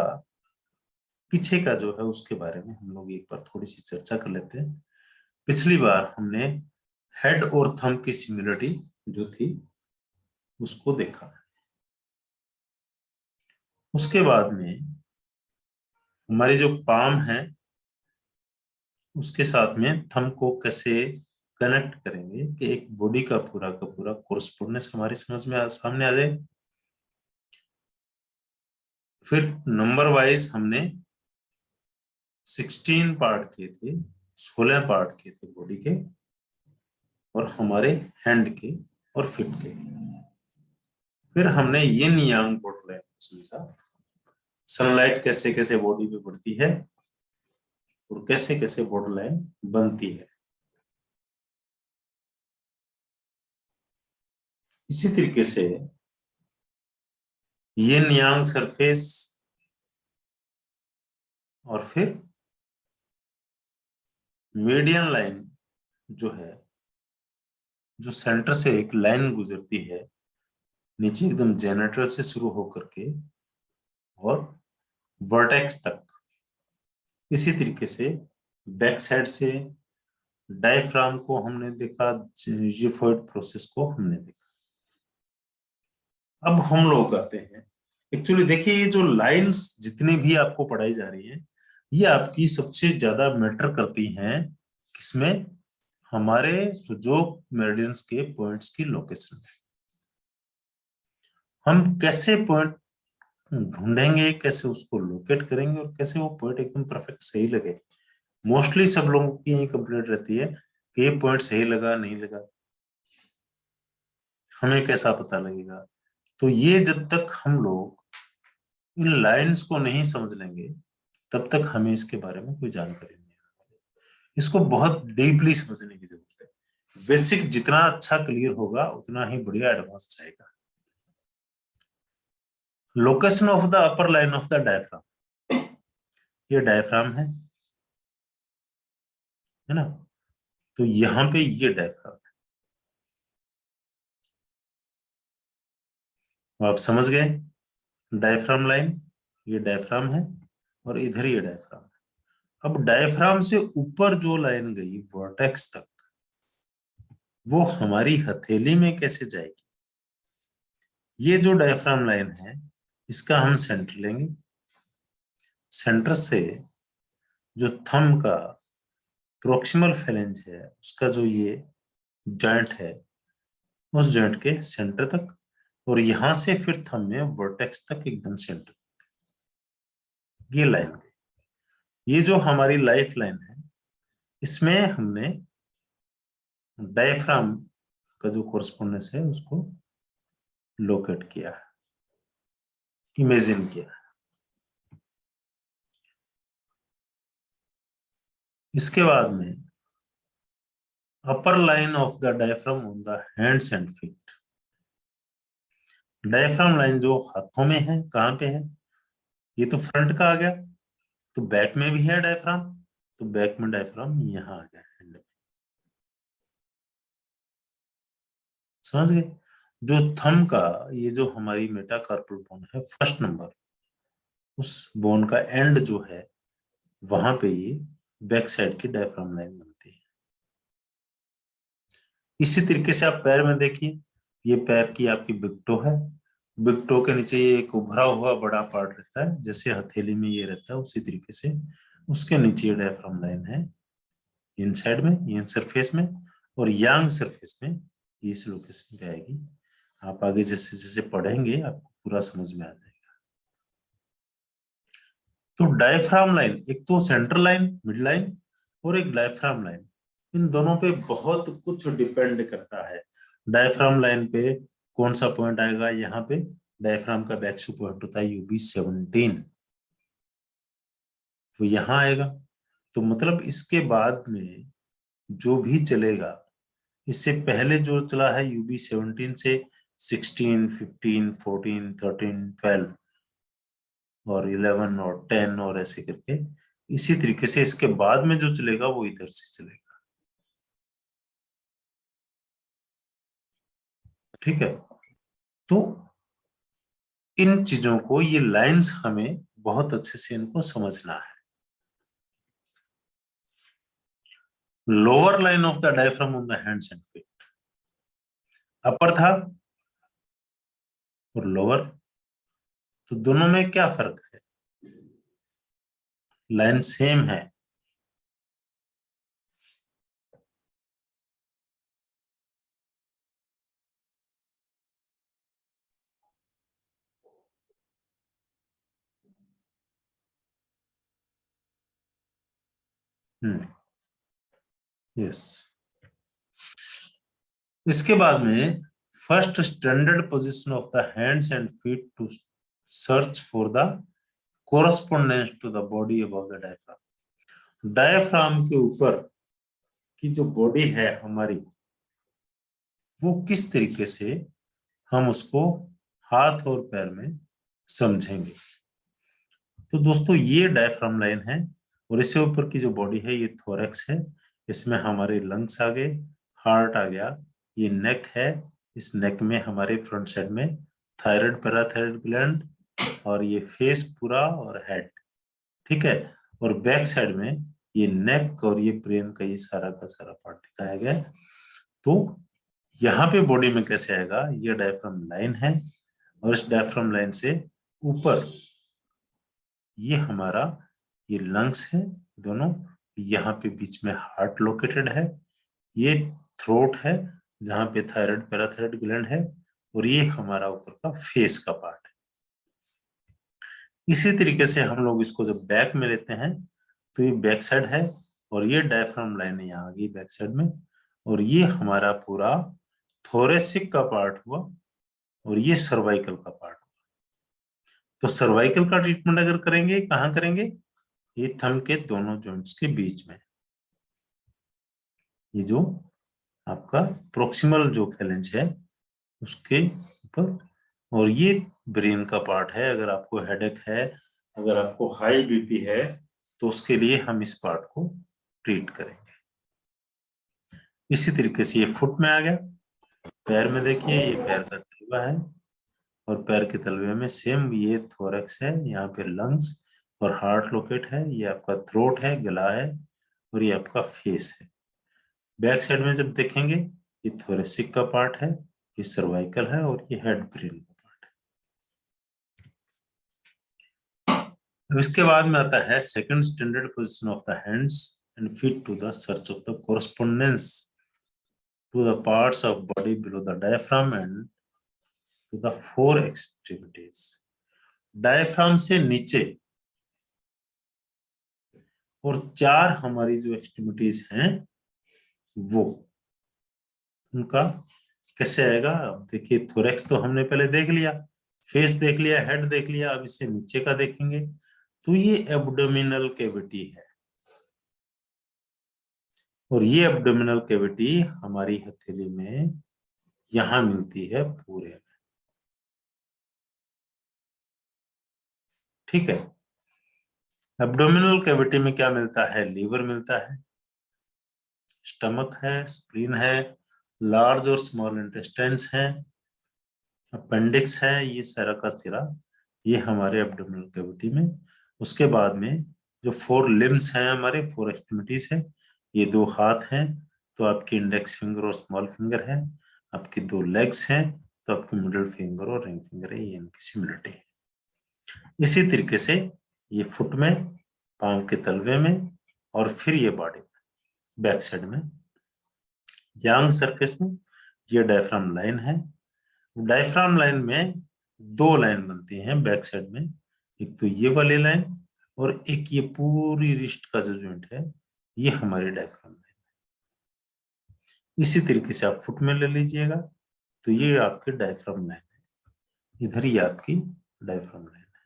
पीछे का जो है उसके बारे में हम लोग एक बार थोड़ी सी चर्चा कर लेते हैं। पिछली बार हमने हेड और थंब की सिमिलरिटी जो थी उसको देखा। उसके बाद में हमारी जो पाम है उसके साथ में थंब को कैसे कनेक्ट करेंगे कि एक बॉडी का पूरा कोरस्पोंडेंस हमारी समझ में सामने आ जाए। फिर नंबर वाइज हमने 16 पार्ट किए थे, 16 पार्ट किए थे बॉडी के और हमारे हैंड के और फिट के। फिर हमने यिन यांग बॉडी समझा, सनलाइट कैसे कैसे बॉडी पे पड़ती है और कैसे कैसे बॉर्डर लाइन बनती है। इसी तरीके से यिन यांग सरफेस और फिर मीडियन लाइन जो है, जो सेंटर से एक लाइन गुजरती है नीचे एकदम जेनेटर से शुरू होकर के और वर्टेक्स तक। इसी तरीके से बैक साइड से डायफ्राम को हमने देखा, जिफॉइड प्रोसेस को हमने देखा। अब हम लोग आते हैं, एक्चुअली देखिए ये जो लाइंस जितनी भी आपको पढ़ाई जा रही है ये आपकी सबसे ज्यादा मैटर करती हैं किसमें, हमारे सुजोग मेरिडियंस के पॉइंट्स की लोकेशन में। हम कैसे पॉइंट ढूंढेंगे, कैसे उसको लोकेट करेंगे और कैसे वो पॉइंट एकदम परफेक्ट सही लगे। मोस्टली सब लोगों की यही कंप्लेंट रहती है कि ये पॉइंट सही लगा नहीं लगा, हमें कैसा पता लगेगा। तो ये जब तक हम लोग इन लाइंस को नहीं समझ लेंगे तब तक हमें इसके बारे में कोई जानकारी नहीं है। इसको बहुत डीपली समझने की जरूरत है। बेसिक जितना अच्छा क्लियर होगा उतना ही बढ़िया एडवांस जाएगा। Location of the upper line of the diaphragm, ये डायफ्राम है ना, तो यहां पे ये डायफ्राम है। आप समझ गए, डायफ्राम लाइन, ये डायफ्राम है और इधर ये डायफ्राम है। अब डायफ्राम से ऊपर जो लाइन गई वर्टेक्स तक, वो हमारी हथेली में कैसे जाएगी। ये जो डायफ्राम लाइन है इसका हम सेंटर लेंगे, सेंटर से जो थंब का प्रोक्सिमल फेलेंज है उसका जो ये जॉइंट है उस जॉइंट के सेंटर तक, और यहां से फिर थंब में वर्टेक्स तक एकदम सेंटर, ये लाइन गई। ये जो हमारी लाइफ लाइन है इसमें हमने डायफ्राम का जो कोरस्पोंडेंस है उसको लोकेट किया, इमेजिन किया। इसके बाद में अपर line of the diaphragm on the hands and feet. Diaphragm line जो हाथों में है कहां पे है, ये तो फ्रंट का आ गया, तो बैक में भी है डायफ्राम, तो बैक में डायफ्राम यहां आ गया हैंड में। समझ गए। जो थंब का ये जो हमारी मेटाकार्पल बोन है फर्स्ट नंबर, उस बोन का एंड जो है वहां पे ये बैक साइड की डायफ्राम लाइन बनती है। इसी तरीके से आप पैर में देखिए, ये पैर की आपकी बिग टो है, बिग टो के नीचे ये एक उभरा हुआ बड़ा पार्ट रहता है, जैसे हथेली में ये रहता है उसी तरीके से उसके नीचे ये डायफ्राम लाइन है, इनसाइड में, इन सरफेस में, और यांग सरफेस में इस लोकेशन पे आएगी। आप आगे जैसे जैसे पढ़ेंगे आपको पूरा समझ में आ जाएगा। तो डायफ्राम लाइन, एक तो सेंट्रल लाइन, मिड लाइन और एक डायफ्राम लाइन, इन दोनों पे बहुत कुछ डिपेंड करता है। डायफ्राम लाइन पे कौन सा पॉइंट आएगा, यहाँ पे डायफ्राम का बैक्सू पॉइंट होता है UB17, वो यहाँ आएगा। तो मतलब इसके बाद में जो भी चलेगा, इससे पहले जो चला है UB17 से 16, 15, 14, 13, 12 और 11 और 10 और ऐसे करके, इसी तरीके से इसके बाद में जो चलेगा वो इधर से चलेगा। ठीक है, तो इन चीजों को, ये लाइंस हमें बहुत अच्छे से इनको समझना है। Lower line of the diaphragm on the hands and feet, upper था और लोअर, तो दोनों में क्या फर्क है? लाइन सेम है। यस। इसके बाद में first standard position of the hands and feet to search for the correspondence to the body above the diaphragm. Diaphragm के ऊपर की जो बॉडी है हमारी, वो किस तरीके से हम उसको हाथ और पैर में समझेंगे। तो दोस्तों ये डायफ्राम लाइन है, और इससे ऊपर की जो बॉडी है ये थोरैक्स है, इसमें हमारे लंग्स आ गए, हार्ट आ गया, ये नेक है, इस नेक में हमारे फ्रंट साइड में थायराइड, पैराथायराइड ग्लैंड, और ये फेस पूरा और हेड। ठीक है, और बैक साइड में ये नेक और ये ब्रेन का ये सारा का सारा पार्ट दिखाया गया है। तो यहाँ पे बॉडी में कैसे आएगा, ये डायफ्राम लाइन है, और इस डायफ्राम लाइन से ऊपर ये हमारा ये लंग्स है दोनों, यहाँ पे बीच में हार्ट लोकेटेड है, ये थ्रोट है जहाँ पे थायराइड, पैराथायराइड ग्लैंड है, और ये हमारा ऊपर का फेस का पार्ट है। इसी तरीके से हम लोग इसको जब बैक में लेते हैं तो ये बैक साइड है, और ये डायफ्राम लाइन यहाँ आ गई बैक साइड में, और ये हमारा पूरा थोरेसिक का पार्ट हुआ, और ये सर्वाइकल का पार्ट हुआ। तो सर्वाइकल का ट्रीटमेंट अगर करेंगे, कहाँ करेंगे? ये थंब के दोनों जॉइंट्स के बीच में, ये जो आपका प्रोक्सिमल जो फैलेंज है उसके ऊपर, और ये ब्रेन का पार्ट है। अगर आपको हेडेक है, अगर आपको हाई बीपी है, तो उसके लिए हम इस पार्ट को ट्रीट करेंगे। इसी तरीके से ये फुट में आ गया। पैर में देखिए, ये पैर का तलवा है, और पैर के तलवे में सेम ये थोरैक्स है, यहाँ पे लंग्स और हार्ट लोकेट है, ये आपका थ्रोट है, गला है, और ये आपका फेस है। बैक साइड में जब देखेंगे, ये थोरेसिक का पार्ट है, ये सर्वाइकल है, और ये हेड ब्रेन का पार्ट है। अब इसके बाद में आता है second standard position of the hands and feet to the search of the correspondence to the parts of body below the diaphragm and to the four extremities. Diaphragm से नीचे और चार हमारी जो एक्सट्रीमिटीज हैं वो उनका कैसे आएगा। अब देखिए, थोरैक्स तो हमने पहले देख लिया, फेस देख लिया, हेड देख लिया, अब इससे नीचे का देखेंगे। तो ये एब्डोमिनल कैविटी है, और ये एब्डोमिनल कैविटी हमारी हथेली में यहां मिलती है पूरे में। ठीक है, एब्डोमिनल कैविटी में क्या मिलता है? लीवर मिलता है, स्टमक है, स्प्लीन है, लार्ज और स्मॉल इंटेस्टाइन्स है, अपेंडिक्स है, ये सारा का सिरा ये हमारे एब्डोमिनल कैविटी में। उसके बाद में जो फोर लिम्स हैं, हमारे फोर एक्सट्रीमिटीज है, ये दो हाथ हैं तो आपकी इंडेक्स फिंगर और स्मॉल फिंगर है, आपकी दो लेग्स हैं तो आपकी मिडिल फिंगर और रिंग फिंगर है, ये इनकी सिमिलरिटी है। इसी तरीके से ये फुट में, पांव के तलवे में, और फिर ये बॉडी में। बैक साइड में। यांग सरफेस में ये डायफ्राम लाइन है। डायफ्राम लाइन में दो लाइन बनती हैं बैक साइड में, एक तो ये वाली लाइन और एक ये पूरी रिस्ट का जो जॉइंट है, ये हमारी डायफ्राम लाइन। इसी तरीके से आप फुट में ले लीजिएगा, तो ये आपकी डायफ्राम लाइन है, इधर ही आपकी डायफ्राम लाइन है।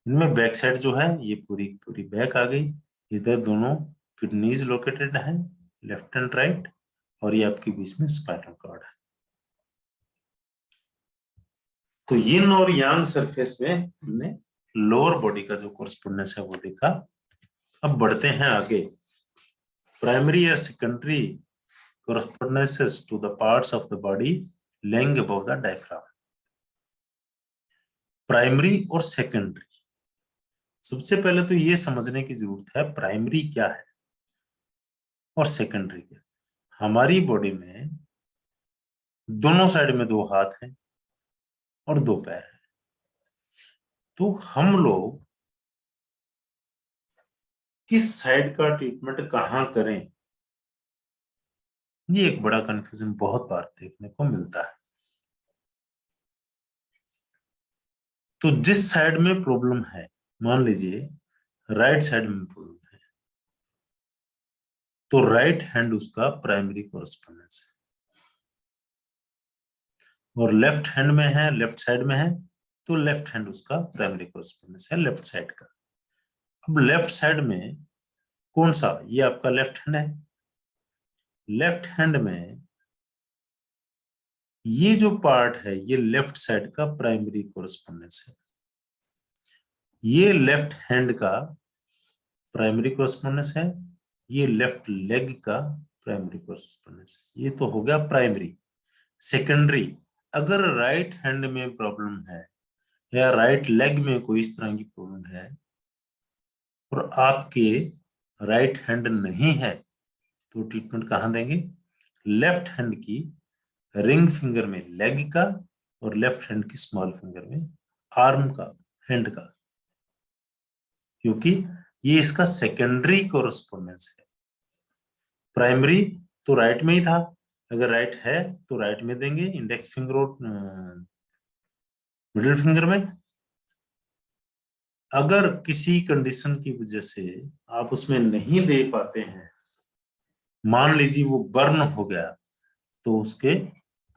इनमें बैक साइड जो है ये पूरी पूरी बैक आ गई। इधर दोनों किडनीज लोकेटेड है, लेफ्ट एंड राइट, और ये आपके बीच में स्पाइनल कॉर्ड है। तो यिन और यांग सरफेस में हमने लोअर बॉडी का जो कोरस्पोंडेंस है वो देखा। अब बढ़ते हैं आगे। प्राइमरी और secondary correspondences to the parts of the body lying above the diaphragm. Primary और सेकेंडरी, सबसे पहले तो ये समझने की जरूरत है प्राइमरी क्या है और सेकेंडरी क्या है। हमारी बॉडी में दोनों साइड में दो हाथ हैं और दो पैर हैं, तो हम लोग किस साइड का ट्रीटमेंट कहां करें, ये एक बड़ा कंफ्यूजन बहुत बार देखने को मिलता है। तो जिस साइड में प्रॉब्लम है, मान लीजिए राइट साइड में प्रॉब्लम है, तो राइट हैंड उसका प्राइमरी कोरस्पोंडेंस है, और लेफ्ट हैंड में है, लेफ्ट साइड में है, तो लेफ्ट हैंड उसका प्राइमरी कोरस्पोंडेंस है लेफ्ट साइड का। अब लेफ्ट साइड में कौन सा, ये आपका लेफ्ट हैंड है। लेफ्ट हैंड में ये जो पार्ट है ये लेफ्ट साइड का प्राइमरी कोरस्पोंडेंस है, ये लेफ्ट हैंड का प्राइमरी कोरस्पोंडेंस है, ये लेफ्ट लेग का प्राइमरी कोरस्पोंडेंस है। ये तो हो गया प्राइमरी। सेकेंडरी, अगर राइट हैंड में प्रॉब्लम है या राइट लेग में कोई इस तरह की प्रॉब्लम है और आपके राइट हैंड नहीं है, तो ट्रीटमेंट कहां देंगे? लेफ्ट हैंड की रिंग फिंगर में लेग का और लेफ्ट हैंड की स्मॉल फिंगर में आर्म का, हैंड का, क्योंकि ये इसका सेकेंडरी कोरस्पोंडेंस है। प्राइमरी तो राइट में ही था, अगर राइट है तो राइट में देंगे, इंडेक्स फिंगर और मिडिल फिंगर में। अगर किसी कंडीशन की वजह से आप उसमें नहीं दे पाते हैं, मान लीजिए वो बर्न हो गया, तो उसके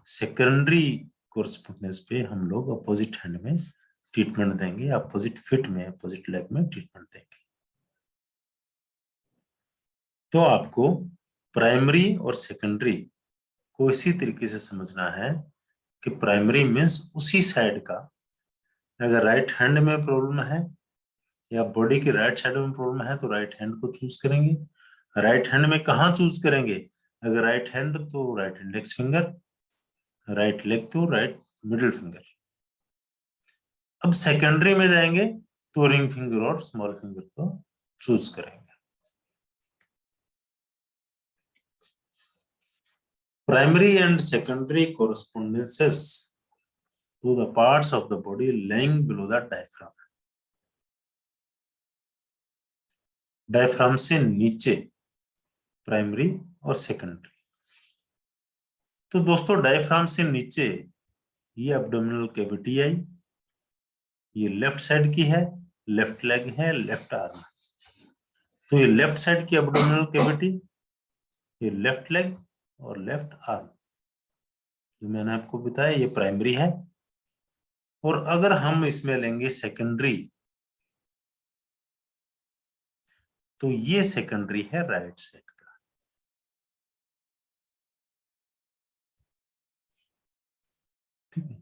सेकेंडरी कोरस्पोंडेंस पे हम लोग अपोजिट हैंड में ट्रीटमेंट देंगे, अपोजिट फिट में, अपोजिट लेग में ट्रीटमेंट देंगे। तो आपको प्राइमरी और सेकेंडरी को इसी तरीके से समझना है कि प्राइमरी मीन्स उसी साइड का, अगर राइट हैंड में प्रॉब्लम है या बॉडी की राइट साइड में प्रॉब्लम है तो राइट हैंड को चूज करेंगे। राइट हैंड में कहाँ चूज करेंगे? अगर राइट हैंड तो right index finger, right leg तो राइट मिडिल फिंगर। अब सेकेंडरी में जाएंगे तो रिंग फिंगर और स्मॉल फिंगर को चूज करेंगे। Primary and secondary correspondences to the parts of the body lying below the diaphragm. Diaphragm से नीचे प्राइमरी और सेकेंडरी। तो दोस्तों डायफ्राम से नीचे ये एब्डोमिनल कैविटी आई, ये लेफ्ट साइड की है, लेफ्ट लेग है, लेफ्ट आर्म। तो ये लेफ्ट साइड की एब्डोमिनल कैविटी, ये लेफ्ट लेग और लेफ्ट आर्म, जो मैंने आपको बताया ये प्राइमरी है। और अगर हम इसमें लेंगे सेकेंडरी, तो ये सेकेंडरी है राइट साइड का। ठीक है,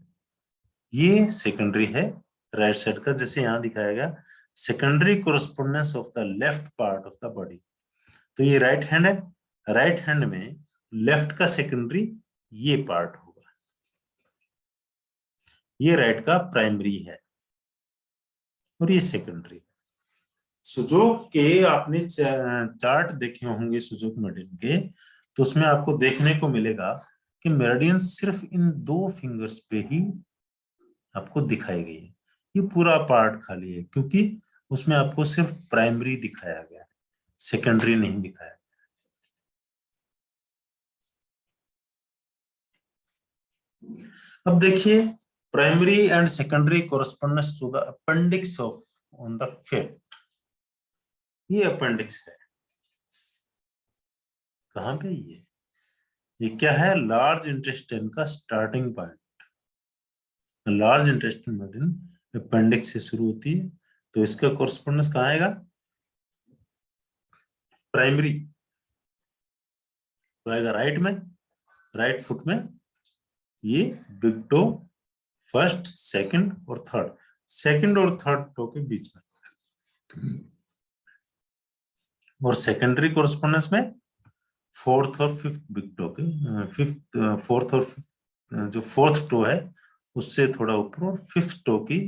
ये सेकेंडरी है राइट साइड का, जैसे यहां दिखाया गया secondary correspondence of the left part of the body. तो ये राइट हैंड है, राइट हैंड में लेफ्ट का सेकेंडरी ये पार्ट होगा, ये राइट का प्राइमरी है और ये सेकेंडरी है। सुजोक के आपने चार्ट देखे होंगे सुजोक मेरिडियन के, तो उसमें आपको देखने को मिलेगा कि मेरिडियन सिर्फ इन दो फिंगर्स पे ही आपको दिखाई गई है। ये पूरा पार्ट खाली है क्योंकि उसमें आपको सिर्फ प्राइमरी दिखाया गया, सेकेंडरी नहीं दिखाया। अब देखिए, primary and secondary correspondence to the appendix of on the feet. ये अपेंडिक्स है, कहां पे ये क्या है? लार्ज इंटेस्टाइन का स्टार्टिंग पॉइंट। लार्ज इंटेस्टाइन मेडिन अपेंडिक्स से शुरू होती है, तो इसका कोरस्पोंडेंस कहाँ आएगा? प्राइमरी तो आएगा राइट में, राइट फुट में ये बिग टो, फर्स्ट, सेकंड और थर्ड, सेकंड और थर्ड टो के बीच में। और सेकेंडरी कोरस्पोंडेंस में फोर्थ और फिफ्थ बिग टो के, फिफ्थ, फोर्थ और जो फोर्थ टो है उससे थोड़ा ऊपर, और फिफ्थ टो की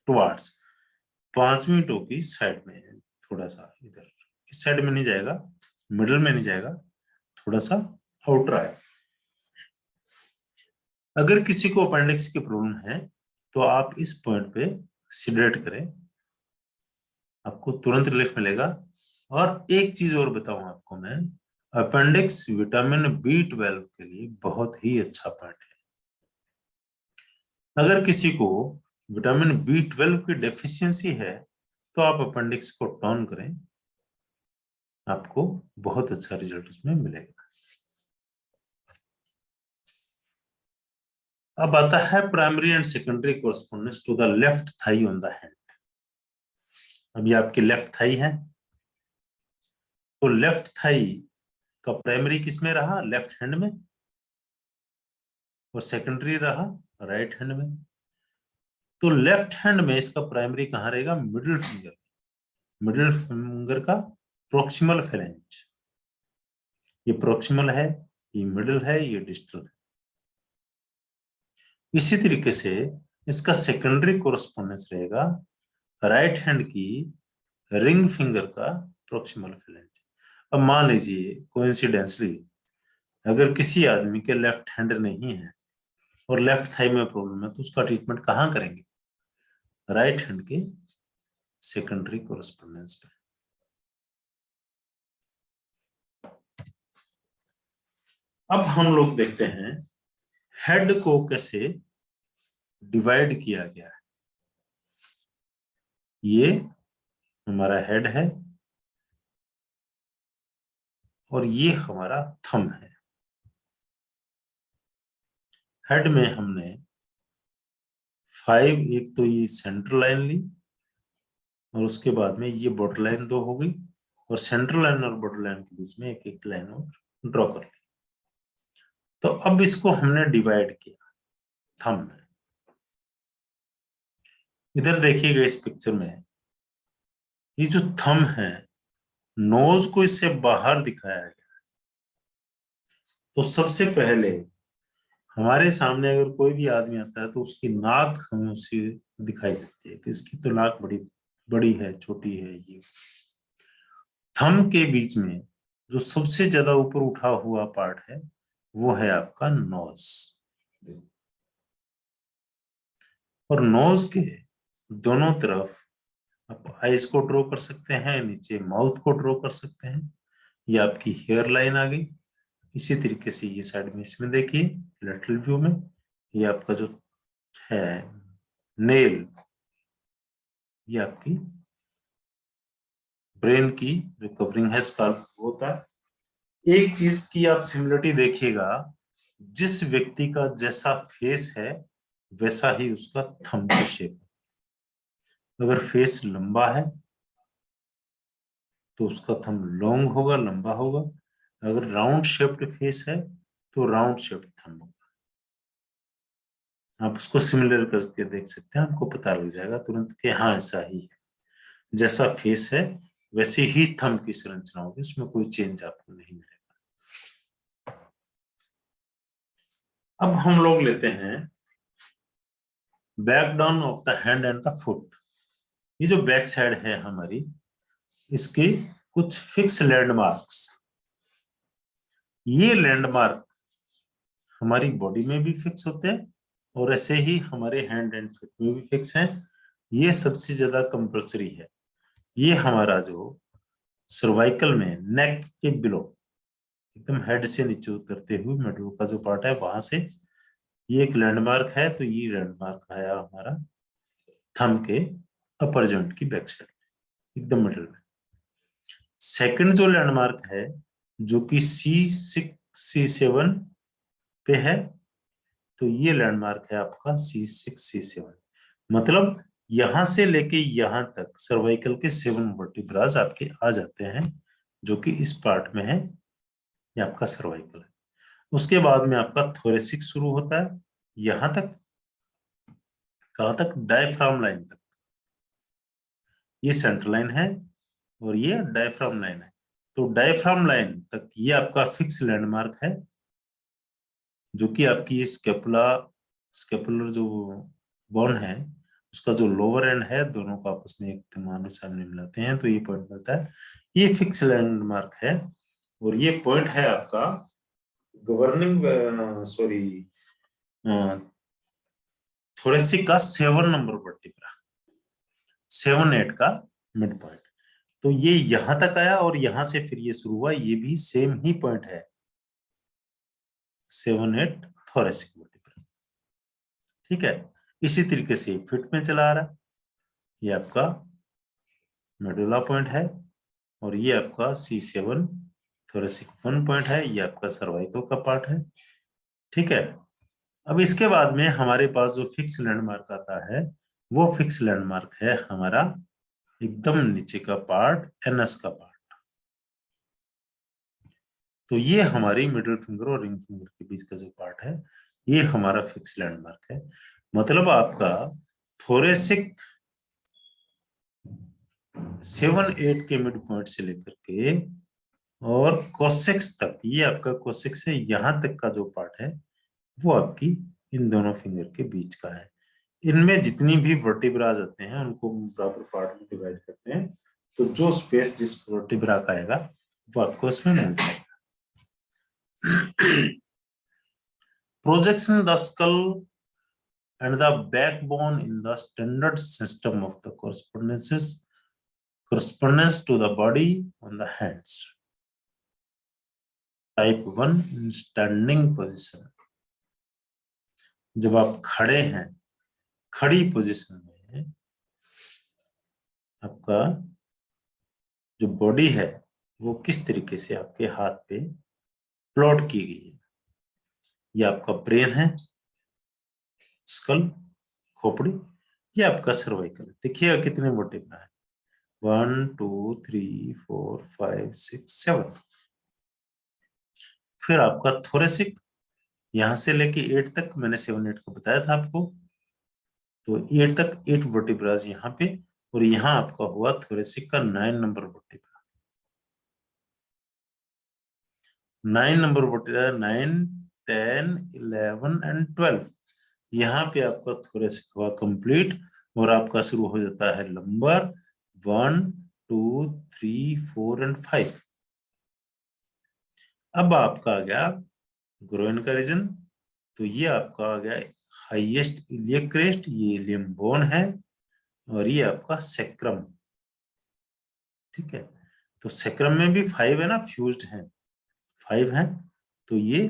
टुवार्ड्स, पांचवी टो की साइड में, थोड़ा सा इधर इस साइड में नहीं जाएगा, मिडिल में नहीं जाएगा, थोड़ा सा आउटर है। अगर किसी को अपेंडिक्स की प्रॉब्लम है तो आप इस पॉइंट पे सिडरेट करें, आपको तुरंत रिलीफ मिलेगा। और एक चीज और बताऊं आपको मैं, अपेंडिक्स विटामिन B12 के लिए बहुत ही अच्छा पॉइंट है। अगर किसी को विटामिन B12 की डेफिशिएंसी है तो आप अपेंडिक्स को टर्न करें, आपको बहुत अच्छा रिजल्ट उसमें मिलेगा। अब आता है primary and secondary correspondence to the left thigh on the hand. अब ये आपकी लेफ्ट थाई है, तो लेफ्ट थाई का प्राइमरी किस में रहा? लेफ्ट हैंड में, और सेकेंडरी रहा राइट हैंड में। तो लेफ्ट हैंड में इसका प्राइमरी कहाँ रहेगा? मिडिल फिंगर, मिडिल फिंगर का प्रोक्सिमल फेलेंज। ये प्रोक्सिमल है, ये मिडिल है, ये डिस्टल है। इसी तरीके से इसका सेकेंडरी कोरस्पोंडेंस रहेगा राइट हैंड की रिंग फिंगर का प्रोक्सिमल फेलेंज। अब मान लीजिए कोइंसिडेंसली अगर किसी आदमी के लेफ्ट हैंड नहीं है और लेफ्ट थाई में प्रॉब्लम है, तो उसका ट्रीटमेंट कहाँ करेंगे? राइट हैंड के सेकेंडरी कोरस्पोंडेंस पे। अब हम लोग देखते हैं हेड को कैसे डिवाइड किया गया है। ये हमारा हेड है और ये हमारा थंब है। हेड में हमने 5, एक तो ये सेंट्रल लाइन ली और उसके बाद में ये बॉर्डर लाइन 2 हो गई, और सेंट्रल लाइन और बॉर्डर लाइन के बीच में एक एक लाइन और ड्रॉ कर ली। तो अब इसको हमने डिवाइड किया थंब में। इधर देखिएगा इस पिक्चर में, ये जो थंब है नोज को इससे बाहर दिखाया गया है। तो सबसे पहले हमारे सामने अगर कोई भी आदमी आता है तो उसकी नाक हमें उसे दिखाई देती है कि इसकी तो नाक बड़ी बड़ी है, छोटी है। ये थंब के बीच में जो सबसे ज्यादा ऊपर उठा हुआ पार्ट है वो है आपका नोज, और नोज के दोनों तरफ आप आईज को ड्रॉ कर सकते हैं, नीचे माउथ को ड्रॉ कर सकते हैं। ये आपकी हेयर लाइन आ गई। इसी तरीके से ये साइड में इसमें देखिए लेटरल व्यू में, ये आपका जो है नेल, ये आपकी ब्रेन की जो कवरिंग है स्काल्प होता है। एक चीज की आप सिमिलरिटी देखिएगा, जिस व्यक्ति का जैसा फेस है वैसा ही उसका थंब की शेप है। अगर फेस लंबा है तो उसका थंब लॉन्ग होगा, लंबा होगा। अगर राउंड शेप्ड फेस है तो राउंड शेप्ड थंब होगा। आप उसको सिमिलर करके देख सकते हैं, आपको पता लग जाएगा तुरंत कि हाँ ऐसा ही है। जैसा फेस है वैसे ही थंब की संरचना होगी, उसमें कोई चेंज आपको नहीं मिलेगा। अब हम लोग लेते हैं back down of the hand and the foot. ये जो बैक साइड है हमारी, इसके कुछ फिक्स लैंडमार्क्स। ये लैंडमार्क हमारी बॉडी में भी फिक्स होते हैं और ऐसे ही हमारे हैंड एंड फुट में भी फिक्स हैं। ये सबसे ज्यादा कंपल्सरी है। ये हमारा जो सर्वाइकल में नेक के बिलो एकदम हेड से नीचे उतरते हुए मिडल का जो पार्ट है वहां से ये एक लैंडमार्क है, तो ये लैंडमार्क आया हमारा थंब के अपर जॉइंट की बैक साइड एकदम मिडल में। सेकंड जो लैंडमार्क है जो कि C6 C7 पे है, तो ये लैंडमार्क है आपका C6 C7। मतलब यहां से लेके यहां तक सर्वाइकल के 7 वर्टिब्रास आपके आ जाते हैं, जो कि इस पार्ट में है, ये आपका सर्वाइकल है। उसके बाद में आपका थोरेसिक शुरू होता है यहां तक, कहां तक, डायफ्राम लाइन तक। ये सेंट्रल लाइन है और ये डायफ्राम लाइन है। तो डायफ्राम लाइन तक ये आपका फिक्स लैंडमार्क है, जो कि आपकी स्केपुलर जो बोन है उसका जो लोअर एंड है, दोनों को आपस में एकदम आमने सामने मिलाते हैं, तो ये पॉइंट मिलता है। ये फिक्स लैंडमार्क है और ये पॉइंट है आपका गवर्निंग थोरेसिक का 7 नंबर वर्टिब्रा, 7-8 का मिड पॉइंट। तो ये यहां तक आया और यहां से फिर ये शुरू हुआ, ये भी सेम ही पॉइंट है, 7-8 थोरेसिक वर्टिब्रा। ठीक है, इसी तरीके से फिट में चला आ रहा है। ये आपका मेडुला पॉइंट है और ये आपका C7 थोरेसिक 1 पॉइंट है, ये आपका सर्वाइकल का पार्ट है। ठीक है, अब इसके बाद में हमारे पास जो फिक्स लैंडमार्क आता है, वो फिक्स लैंडमार्क है हमारा एकदम नीचे का पार्ट, एनएस का पार्ट। तो ये हमारी मिडिल फिंगर और रिंग फिंगर के बीच का जो पार्ट है, ये हमारा फिक्स लैंडमार्क है। मतलब आपका थोरेसिक 7-8 के मिड पॉइंट से लेकर के और कोसेक्स तक, ये आपका कोसेक्स है, यहां तक का जो पार्ट है वो आपकी इन दोनों फिंगर के बीच का है। इनमें जितनी भी वर्टिब्रास आते हैं उनको बराबर पार्ट में डिवाइड करते हैं, तो जो स्पेस जिस वर्टिब्रा का आएगा वो आपको इसमें मिल जाएगा। Projection the skull and the backbone in the standard system of the correspondence to the body on the hands. Type 1 in standing position. जब आप खड़े हैं, खड़ी पोजीशन में आपका जो बॉडी है वो किस तरीके से आपके हाथ पे प्लॉट की गई है। ये आपका ब्रेन है, स्कल, खोपड़ी, ये आपका सर्वाइकल है। देखिएगा कितने वर्टिब्रा है, 1 2 3 4 5 6 7। फिर आपका थोरेसिक यहां से लेके 8 तक, मैंने 7-8 को बताया था आपको, तो 8 तक 8 वर्टिब्रास यहाँ पे, और यहाँ आपका हुआ थोरेसिक का 9 number vertebra. 9 number vertebra, 9 10 11 and 12, यहाँ पे आपका थोरेसिक हुआ कंप्लीट और आपका शुरू हो जाता है नंबर 1 2 3 4 एंड 5। अब आपका आ गया ग्रोइन का रीजन, तो ये आपका आ गया हाईएस्ट इलियक क्रेस्ट, ये इलियम बोन है, और ये आपका सेक्रम। ठीक है, तो सेक्रम में भी 5 है ना, फ्यूज्ड है, 5 है, तो ये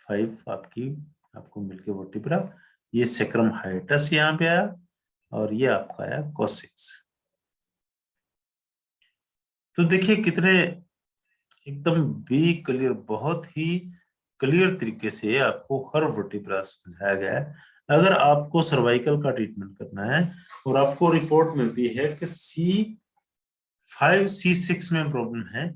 5 आपको मिलके वर्टिब्रा। ये सेक्रम हाइटस यहाँ पे आया और ये आपका आया कोसेक्स। तो देखिए कितने एकदम बी क्लियर, बहुत ही क्लियर तरीके से आपको हर वर्टिब्रा समझाया गया है। अगर आपको सर्वाइकल का ट्रीटमेंट करना है और आपको रिपोर्ट मिलती है कि C5 C6 में प्रॉब्लम है,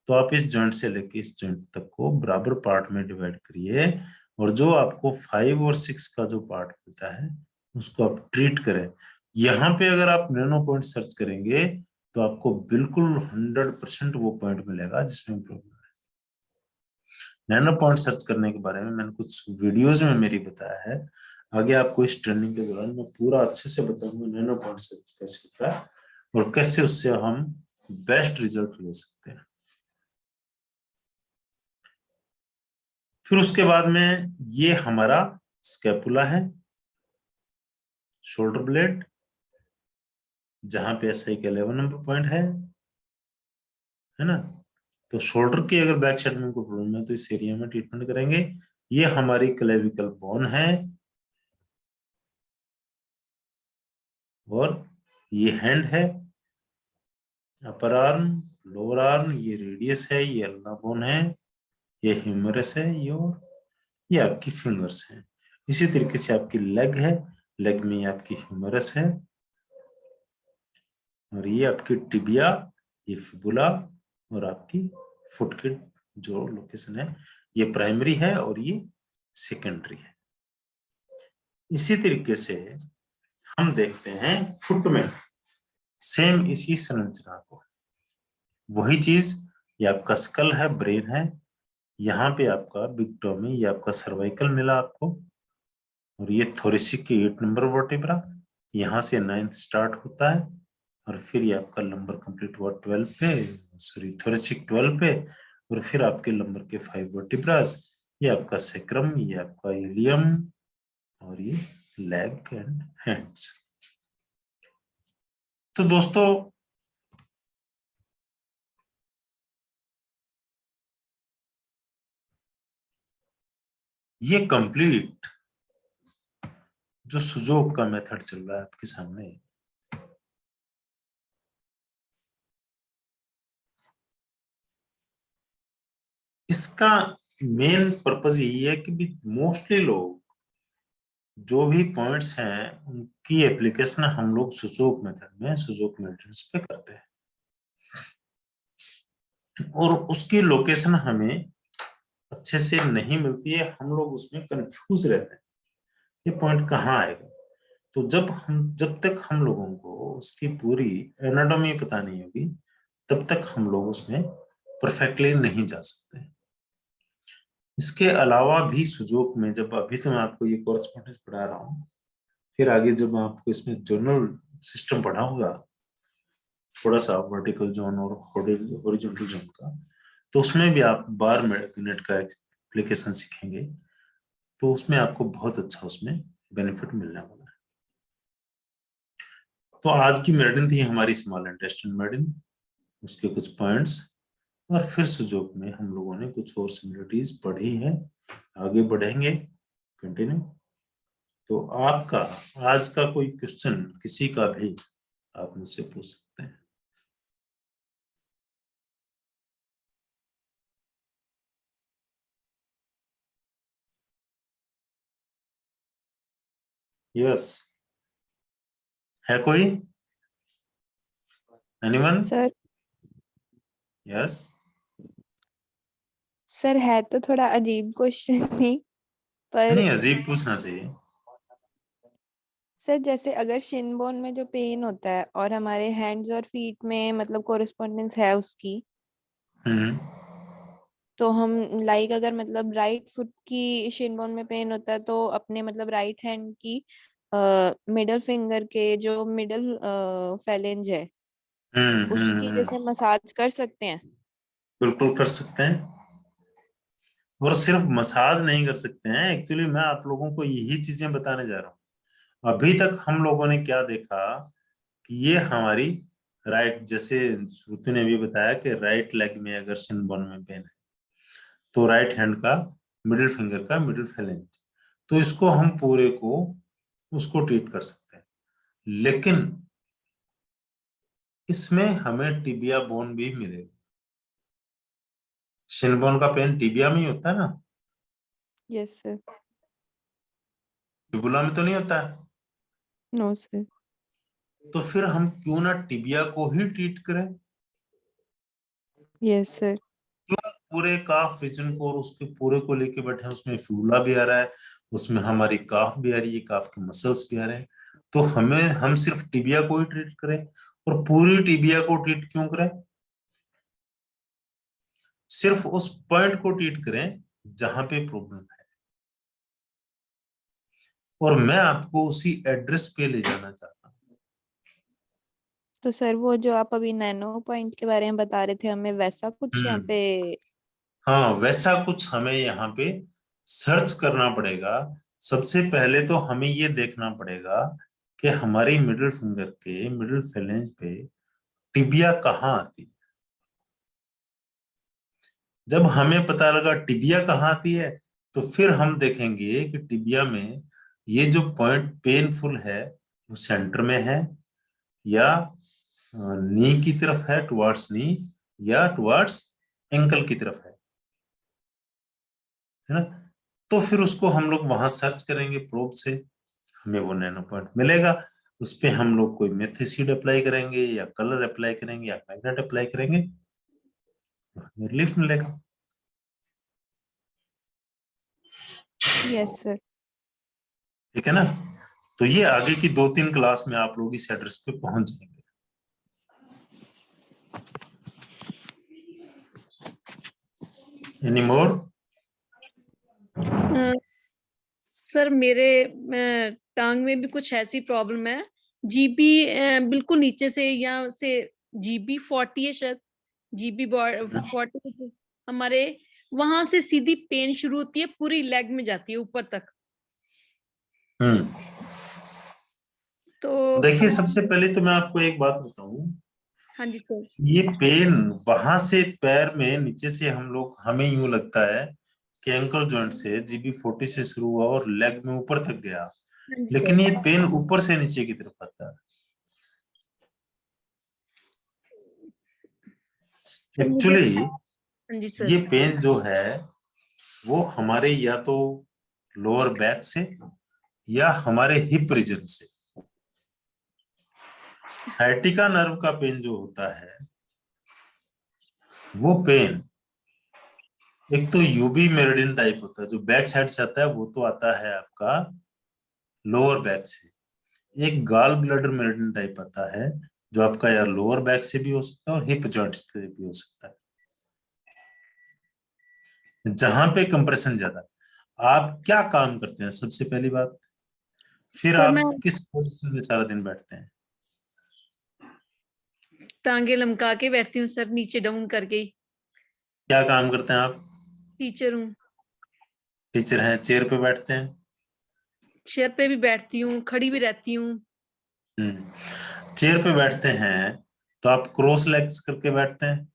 तो आप इस जॉइंट से लेके इस जॉइंट तक को बराबर पार्ट में डिवाइड करिए और जो आपको 5 और 6 का जो पार्ट मिलता है उसको आप ट्रीट करें। यहाँ पे अगर आप नैनो पॉइंट सर्च करेंगे तो आपको बिल्कुल 100% वो पॉइंट मिलेगा जिसमें प्रॉब्लम है। नैनो पॉइंट सर्च करने के बारे में मैंने कुछ वीडियोज में मेरी बताया है, आगे आपको इस ट्रेनिंग के दौरान मैं पूरा अच्छे से बताऊंगा नैनो पॉइंट सर्च कैसे होता है और कैसे उससे हम बेस्ट रिजल्ट ले सकते हैं। फिर उसके बाद में ये हमारा स्कैपुला है, शोल्डर ब्लेड, जहां पे SI का 11 नंबर पॉइंट है ना। तो शोल्डर की अगर बैक साइड में कोई प्रॉब्लम है तो इस एरिया में ट्रीटमेंट करेंगे। ये हमारी क्लेविकल बोन है और ये हैंड है, अपर आर्म, लोअर आर्म, ये रेडियस है, ये अल्ना बोन है, ये ह्यूमरस है, ये आपकी फिंगर्स हैं। इसी तरीके से आपकी लेग है, लेग में आपकी ह्यूमरस है, और ये आपकी टिबिया, ये फिबुला, और आपकी फुट की जो लोकेशन है ये प्राइमरी है और ये सेकेंडरी है। इसी तरीके से हम देखते हैं फुट में सेम इसी संरचना को, वही चीज, ये आपका स्कल है, ब्रेन है, यहाँ पे आपका बिग टो में ये आपका सर्वाइकल मिला आपको, और ये थोरेसिक की 8 नंबर वर्टेब्रा, यहाँ से 9th स्टार्ट होता है, और फिर ये आपका लंबर कंप्लीट हुआ 12 पे, सॉरी थोरेसिक 12 पे, और फिर आपके लंबर के 5 वर्टिब्रास, ये आपका सेक्रम, ये आपका इलियम, और ये लेग एंड हैंड्स। तो दोस्तों ये कंप्लीट जो सुजोग का मेथड चल रहा है आपके सामने, इसका मेन पर्पस यही है कि भी मोस्टली लोग जो भी पॉइंट्स हैं उनकी एप्लीकेशन हम लोग सुजोग मेथड में, सुजोग मेथड्स पे करते हैं, और उसकी लोकेशन हमें अच्छे से नहीं मिलती है, हम लोग उसमें कंफ्यूज रहते हैं ये पॉइंट कहाँ आएगा। तो जब तक हम लोगों को उसकी पूरी एनाटॉमी पता नहीं होगी तब तक हम लोग उसमें परफेक्टली नहीं जा सकते। इसके अलावा भी सुजोग में, जब अभी तो मैं आपको ये कोरेस्पोंडेंस पढ़ा रहा हूँ, फिर आगे जब आपको इसमें जोनल सिस्टम पढ़ाऊंगा थोड़ा सा वर्टिकल जोन और हॉरिजॉन्टल जोन का, तो उसमें भी आप बार मिनट का एप्लीकेशन सीखेंगे, तो उसमें आपको बहुत अच्छा उसमें बेनिफिट मिलने वाला है। तो आज की मेरिडियन थी हमारी स्मॉल इंटेस्टाइन मेरिडियन, उसके कुछ पॉइंट्स, और फिर सुजोग में हम लोगों ने कुछ और सिमिलरिटीज पढ़ी है, आगे बढ़ेंगे कंटिन्यू। तो आपका आज का कोई क्वेश्चन किसी का भी आप मुझसे पूछ सकते हैं। यस, है कोई? एनीवन? Sir yes. सर है तो थोड़ा अजीब क्वेश्चन नहीं, पर नहीं, अजीब पूछना चाहिए। सर जैसे अगर शिन बोन में जो पेन होता है और हमारे हैंड्स और फीट में मतलब कोरिस्पोंडेंस है उसकी, तो हम लाइक अगर मतलब राइट फुट की शिन बोन में पेन होता है तो अपने मतलब राइट हैंड की मिडल फिंगर के जो मिडल फेलेंज है उसकी जैसे मसाज कर सकते हैं। बिल्कुल कर सकते हैं, और सिर्फ मसाज नहीं कर सकते हैं, एक्चुअली मैं आप लोगों को यही चीजें बताने जा रहा हूँ। अभी तक हम लोगों ने क्या देखा कि ये हमारी राइट, जैसे श्रुति ने भी बताया कि राइट लेग में अगर शिन बोन में पेन है तो राइट हैंड का मिडिल फिंगर का मिडिल फेलेंज, तो इसको हम पूरे को उसको ट्रीट कर सकते हैं, लेकिन इसमें हमें टिबिया बोन भी मिलेगा। शिन बोन का पेन टिबिया में ही होता है ना, यस सर। फिबुला में तो नहीं होता है। No sir. तो फिर हम क्यों ना टिबिया को ही ट्रीट करें, यस सर। क्यों पूरे काफ रीजन को और उसके पूरे को लेके बैठे हैं, उसमें फिबुला भी आ रहा है, उसमें हमारी काफ भी आ रही है, काफ के मसल्स भी आ रहे हैं, तो हम सिर्फ टिबिया को ही ट्रीट करें, और पूरी टिबिया को ट्रीट क्यों करें, सिर्फ उस पॉइंट को ट्रीट करें जहां पे प्रॉब्लम है, और मैं आपको उसी एड्रेस पे ले जाना चाहता हूँ। तो सर वो जो आप अभी नैनो पॉइंट के बारे में बता रहे थे, हमें वैसा कुछ यहाँ पे? हाँ, वैसा कुछ हमें यहाँ पे सर्च करना पड़ेगा। सबसे पहले तो हमें ये देखना पड़ेगा कि हमारी मिडिल फिंगर के मिडिल फेलेंज पे टिबिया कहाँ आती है। जब हमें पता लगा टिबिया कहाँ आती है, तो फिर हम देखेंगे कि टिबिया में ये जो पॉइंट पेनफुल है वो सेंटर में है या नी की तरफ है, टुवर्ड्स नी, या टुवर्ड्स एंकल की तरफ है ना? तो फिर उसको हम लोग वहां सर्च करेंगे प्रोब से, हमें वो नैनो पॉइंट मिलेगा। उस पे हम लोग कोई मेथिसिड अप्लाई करेंगे या कलर अप्लाई करेंगे या मैग्नेट अप्लाई करेंगे, हमें रिलीफ मिलेगा। Yes sir. ठीक है ना? तो ये आगे की 2-3 क्लास में आप लोग इस एड्रेस पे पहुंच जाएंगे। Any more? सर मेरे टांग में भी कुछ ऐसी प्रॉब्लम है, जीबी बिल्कुल नीचे से, यहाँ से जीबी 40 है शायद, जीबी 40 हमारे वहां से सीधी पेन शुरू होती है, पूरी लेग में जाती है ऊपर तक। तो देखिए, सबसे पहले तो मैं आपको एक बात बताऊं, हाँ जी सर। ये पेन वहां से पैर में नीचे से हमें यूं लगता है कि एंकल जॉइंट से जीबी 40 से शुरू हुआ और लेग में ऊपर तक गया, हाँ जी लेकिन सर। ये पेन ऊपर से नीचे की तरफ आता है। सर मुझे एक्चुअली हाँ जी सर। ये पेन जो है वो हमारे या तो लोअर बैक से या हमारे हिप रीजन से, साइटिका नर्व का पेन जो होता है वो पेन एक तो यूबी मेरिडियन टाइप होता है जो बैक साइड से आता है, वो तो आता है आपका लोअर बैक से। एक गॉल ब्लैडर मेरिडियन टाइप आता है जो आपका यार लोअर बैक से भी हो सकता है और हिप जॉइंट्स पे भी हो सकता है, जहां पे कंप्रेशन ज्यादा। आप क्या काम करते हैं सबसे पहली बात, फिर सर आप मैं किस पोजीशन में सारा दिन बैठते हैं? टांगे लमका के बैठती हूँ सर, नीचे डाउन करके ही। क्या काम करते हैं आप? टीचर हूँ। टीचर हैं, चेयर पे बैठते हैं? चेयर पे भी बैठती हूँ, खड़ी भी रहती हूँ। चेयर पे बैठते हैं तो आप क्रॉस लेग्स करके बैठते हैं?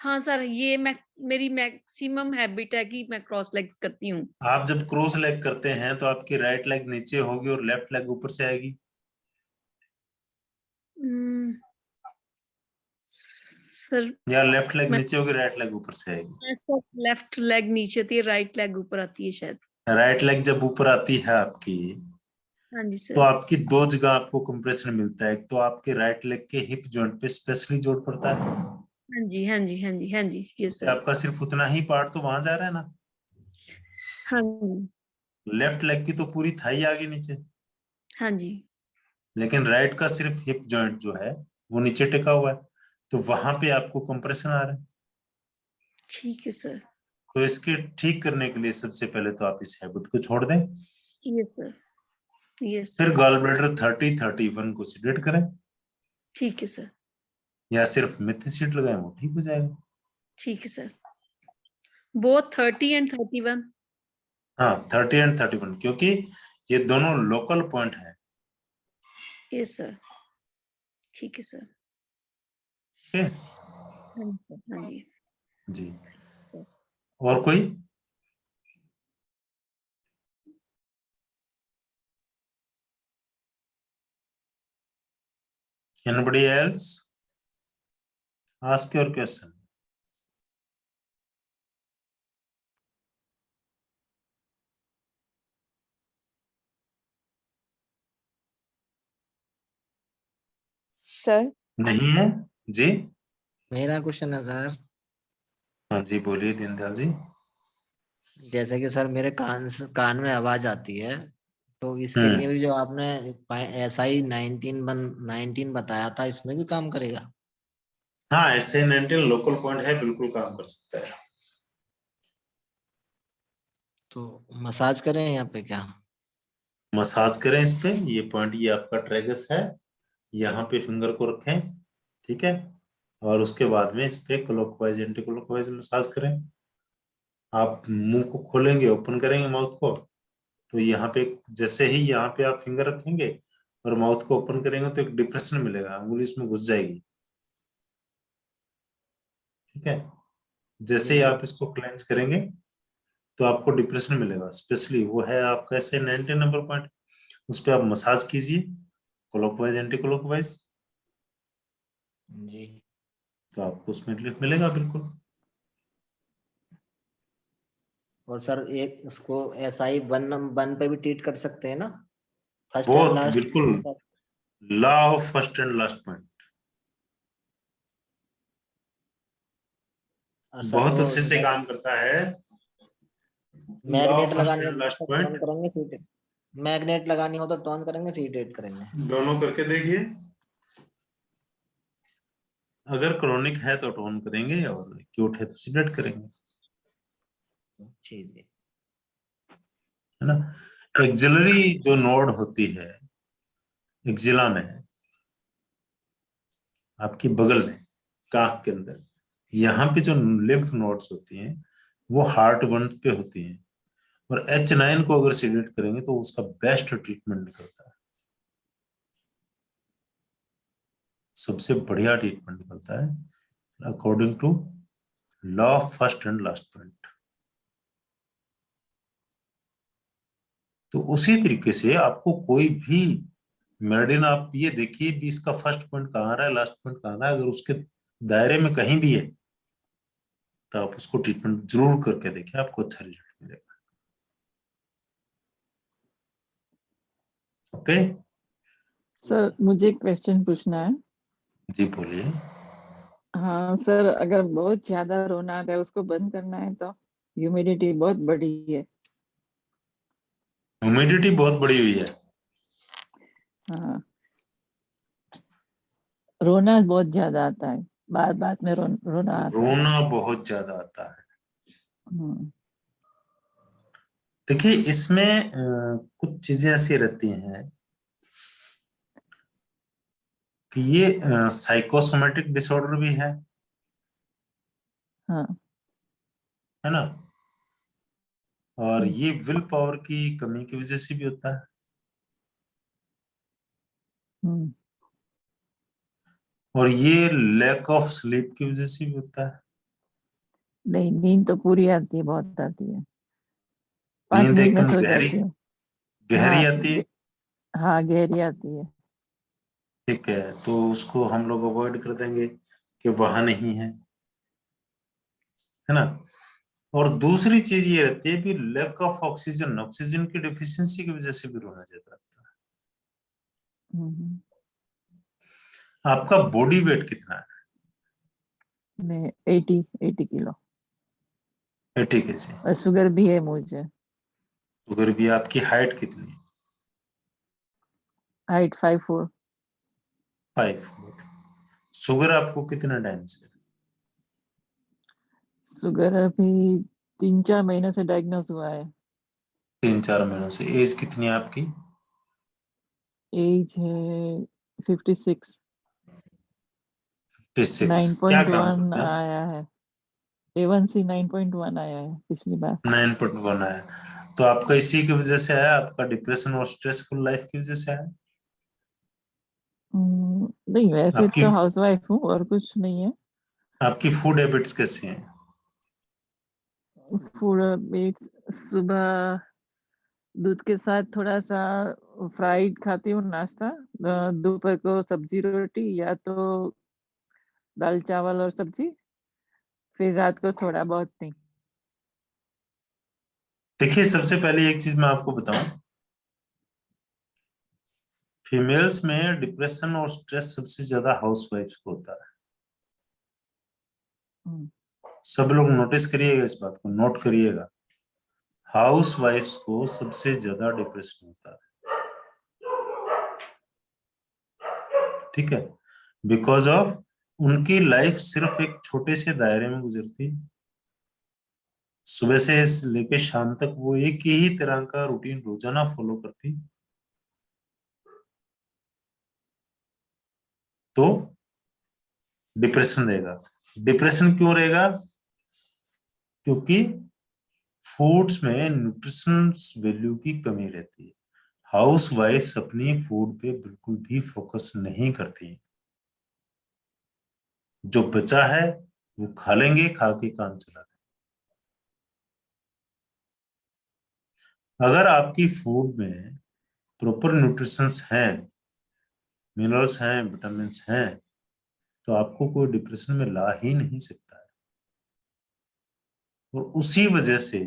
हाँ सर, ये मेरी मैक्सिमम हैबिट है कि मैं क्रॉस लेग्स करती हूँ। आप जब क्रॉस लेग करते हैं तो आपकी राइट लेग नीचे होगी और लेफ्ट लेग ऊपर से आएगी? हम्म, सर या लेफ्ट लेग मैं नीचे होगी, राइट लेग ऊपर से आएगी? लेफ्ट लेग नीचे आती है, राइट लेग ऊपर आती है शायद। राइट लेग जब ऊपर आती है आपकी, हाँ जी तो सर। आपकी दो जगह आपको कंप्रेशन मिलता है। एक तो आपके राइट लेग के हिप जॉइंट पे स्पेशली जोर पड़ता है, हाँ जी हाँ जी हाँ जी हाँ जी, यस सर। आपका सिर्फ उतना ही पार्ट तो वहां जा रहा है ना। हाँ जी लेफ्ट लेग की तो पूरी थाई आ गई नीचे, हाँ जी। लेकिन राइट का सिर्फ हिप जॉइंट जो है वो नीचे टिका हुआ है, तो वहां पे आपको कंप्रेशन आ रहा है। ठीक है सर। तो इसके ठीक करने के लिए सबसे पहले तो आप इस हैबिट को छोड़ दें, यस सर। यस फिर सर। गॉल ब्लैडर 30-31 को सिलेक्ट करें ठीक है सर। या सिर्फ मेथिसिड लगाएं, वो ठीक हो जाएगा। ठीक है सर। Both 30 and 31। हाँ, 30 और 31, क्योंकि ये दोनों लोकल पॉइंट है। Yes sir. ठीक है सर। ठीक है हाँ जी सर, हाँ जी। जी। और कोई? Anybody else? Ask your question. Sir नहीं है जी? मेरा क्वेश्चन है सर, हाँ जी, बोलिए दीनदयाल जी। जैसे कि सर मेरे कान में आवाज आती है, तो इसके लिए भी जो आपने SI 19 बताया था, इसमें भी काम करेगा? हाँ, ऐसे 19 लोकल पॉइंट है, बिल्कुल काम कर सकता है। तो मसाज करें यहाँ पे क्या? मसाज करें इस पे, ये पॉइंट, ये आपका ट्रेगस है, यहाँ पे फिंगर को रखें, ठीक है, और उसके बाद में इस पे क्लॉकवाइज एंटी क्लॉकवाइज मसाज करें। आप मुंह को खोलेंगे, ओपन करेंगे माउथ को, तो यहाँ पे जैसे ही यहाँ पे आप फिंगर रखेंगे और माउथ को ओपन करेंगे तो एक डिप्रेशन मिलेगा, अंगुली इसमें घुस जाएगी, ठीक है। जैसे ही जी। आप इसको क्लेंज करेंगे तो आपको डिप्रेशन मिलेगा, स्पेशली वो है आपका ऐसे 19 नंबर पॉइंट, उस पर आप मसाज कीजिए क्लॉकवाइज एंटी क्लॉकवाइज, जी। तो आपको उसमें रिलीफ मिलेगा बिल्कुल। और सर एक उसको SI 1 पे भी ट्रीट कर सकते हैं ना, फर्स्ट एंड बहुत लास्ट। बिल्कुल, law of first and last point और सर बहुत वो अच्छे से काम करता है। लॉ मैग्नेट ऑफ फर्स्ट लगानी हो एंड लास्ट तो टर्न पॉइंट करेंगे सीट, मैग्नेट लगानी हो तो टर्न करेंगे, सीट करेंगे। दोनों करके देखिए। अगर क्रॉनिक है तो टोन करेंगे और एक्यूट है तो सिलेक्ट करेंगे, जी जी। है ना। एक्सिलरी जो नोड होती है एक्सिला में, आपकी बगल में कांख के अंदर, यहाँ पे जो लिम्फ नोड्स होती हैं वो हार्ट बंद पे होती हैं, और H9 को अगर सिलेक्ट करेंगे तो उसका बेस्ट ट्रीटमेंट निकलता है, सबसे बढ़िया ट्रीटमेंट निकलता है according to law of first and last point. तो उसी तरीके से आपको कोई भी मेरिडियन, आप ये देखिए भी इसका फर्स्ट पॉइंट कहाँ आ रहा है, लास्ट पॉइंट कहाँ आ रहा है, अगर उसके दायरे में कहीं भी है तो आप उसको ट्रीटमेंट जरूर करके देखिए, आपको अच्छा रिजल्ट मिलेगा। ओके। सर मुझे क्वेश्चन पूछना है। जी बोलिए। हाँ सर, अगर बहुत ज्यादा रोना आता है उसको बंद करना है तो ह्यूमिडिटी बहुत बड़ी है। ह्यूमिडिटी बहुत बड़ी हुई है। हाँ, रोना बहुत ज्यादा आता है, बार बार में रोना आता है। रोना बहुत ज्यादा आता है। हम्म, देखिए इसमें कुछ चीजें ऐसी रहती हैं कि ये साइकोसोमेटिक डिसऑर्डर भी हाँ। है ना, और हम्म, ये विल पावर की कमी की वजह से भी होता है, हम्म, और ये लैक ऑफ स्लीप की वजह से भी होता है। नहीं, नींद तो पूरी आती है, बहुत आती है, 5 नींद मिनट में एकदम सो गहरी, जाती हूँ। गहरी हाँ आती है। हाँ, गहरी आती है। ठीक है, तो उसको हम लोग अवॉइड कर देंगे कि वहां नहीं है ना। और दूसरी चीज ये रहती है कि लैक ऑफ ऑक्सीजन, ऑक्सीजन की डिफिशियंसी की वजह से भी रोना ज्यादा आता हम्म, है। आपका बॉडी वेट कितना है? मैं 80 किलो। 80 kg। और शुगर भी है मुझे। शुगर भी। आपकी हाइट कितनी है? हाइट 5'4". 5'4". शुगर आपको कितना टाइम से? शुगर अभी 3-4 महीने से डायग्नोस हुआ है। 3-4 महीनों से। एज कितनी है आपकी? एज है 56। 56। क्या काम 9.1 करते हैं? आया है, A1C 9.1 आया है पिछली बार। 9.1 है। तो आपका इसी की वजह से आया, आपका डिप्रेशन और स्ट्रेसफुल लाइफ की वजह से आया? नहीं, वैसे आपकी तो हाउसवाइफ हूँ और कुछ नहीं है। आपकी फूड हैबिट्स कैसी हैं? फूड मीट, सुबह दूध के साथ थोड़ा सा फ्राइड खाती हूँ नाश्ता, दोपहर को सब्जी रोटी या तो दाल चावल और सब्जी, फिर रात को थोड़ा बहुत नहीं। देखिए सबसे पहले एक चीज मैं आपको बताऊं, फीमेल्स में डिप्रेशन और स्ट्रेस सबसे ज्यादा हाउसवाइफ्स को होता है। हम्म, सब लोग नोटिस करिएगा, इस बात को नोट करिएगा, हाउसवाइफ्स को सबसे ज्यादा डिप्रेशन होता है। ठीक है, बिकॉज ऑफ उनकी लाइफ सिर्फ एक छोटे से दायरे में गुजरती है। सुबह से लेके शाम तक वो एक ही तरह का रूटीन रोजाना फॉलो करती, तो डिप्रेशन रहेगा। डिप्रेशन क्यों रहेगा? क्योंकि फूड्स में न्यूट्रिशन वैल्यू की कमी रहती है। हाउस वाइफ्स अपनी फूड पे बिल्कुल भी फोकस नहीं करती। जो बचा है वो खा लेंगे, खा के काम चला लेंगे। अगर आपकी फूड में प्रॉपर न्यूट्रिशंस हैं, मिनरल्स हैं, विटामिन हैं, तो आपको कोई डिप्रेशन में ला ही नहीं सकता है। और उसी वजह से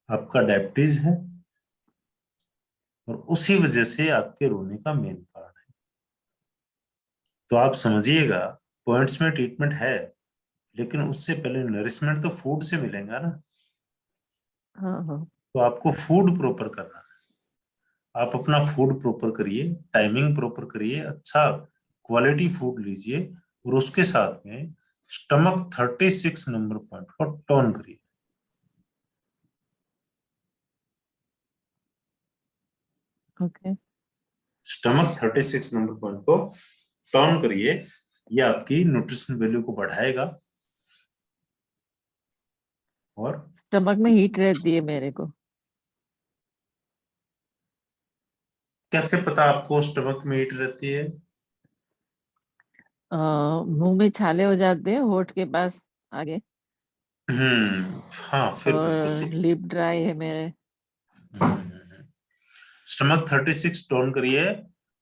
आपका डायबिटीज है और उसी वजह से आपके रोने का मेन कारण है। तो आप समझिएगा, पॉइंट्स में ट्रीटमेंट है, लेकिन उससे पहले नरिशमेंट तो फूड से मिलेगा ना। हाँ। तो आपको फूड प्रॉपर करना है। आप अपना फूड प्रॉपर करिए, टाइमिंग प्रॉपर करिए, अच्छा क्वालिटी फूड लीजिए, और उसके साथ में स्टमक 36 नंबर पॉइंट को टर्न करिए। ओके। स्टमक 36 नंबर पॉइंट को टर्न करिए। ये आपकी न्यूट्रिशन वैल्यू को बढ़ाएगा। और स्टमक में हीट रहती है मेरे को। कैसे पता आपको स्टमक में हीट रहती है? मुंह में छाले हो जाते हैं होठ के पास आगे, हाँ, फिर बिल्कुल और सही। लिप ड्राई है मेरे। स्टमक 36 टर्न करिए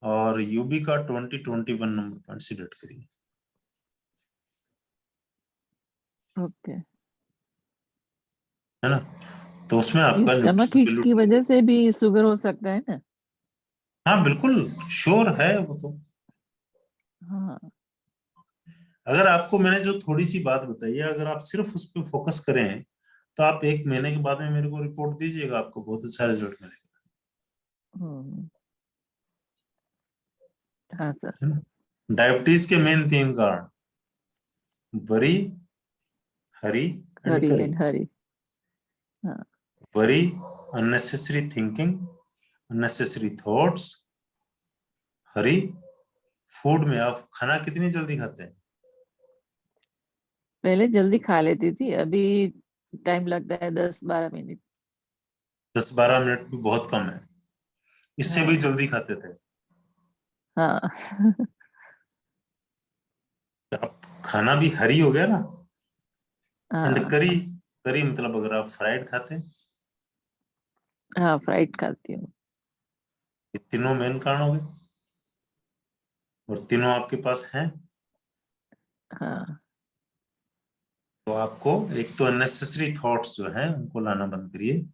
और यूबी का 21 नंबर पॉइंट सिलेक्ट करिए। ओके। है ना? तो उसमें ये आपका स्टमक न्यूट्रिशन हिट्स वैल्यू की ठीक है। वजह से भी शुगर हो सकता है ना? हाँ बिल्कुल, श्योर है वो तो। हाँ। अगर आपको मैंने जो थोड़ी सी बात बताई है, अगर आप सिर्फ उस पर फोकस करें, तो आप 1 महीने के बाद में मेरे को रिपोर्ट दीजिएगा, आपको बहुत अच्छा रिजल्ट मिलेगा। हम्म, हाँ सर। है ना? डायबिटीज के मेन 3 कारण: worry, Hari and hurry curry. And hurry. हाँ। Worry, unnecessary thinking, unnecessary thoughts. Hurry, food में आप खाना कितनी जल्दी खाते हैं? पहले जल्दी खा लेती थी, अभी टाइम लगता है 10-12 मिनट। 10-12 मिनट भी बहुत कम है। इससे भी हाँ। जल्दी खाते थे हाँ। आप। खाना भी हरी हो गया ना। एंड हाँ। करी, करी मतलब अगर आप फ्राइड खाते हैं। हाँ, फ्राइड खाती हूँ। ये तीनों मेन कारण हो गए, और तीनों आपके पास हैं। हाँ। तो आपको एक तो अननेसेसरी थॉट्स जो है उनको लाना बंद करिए।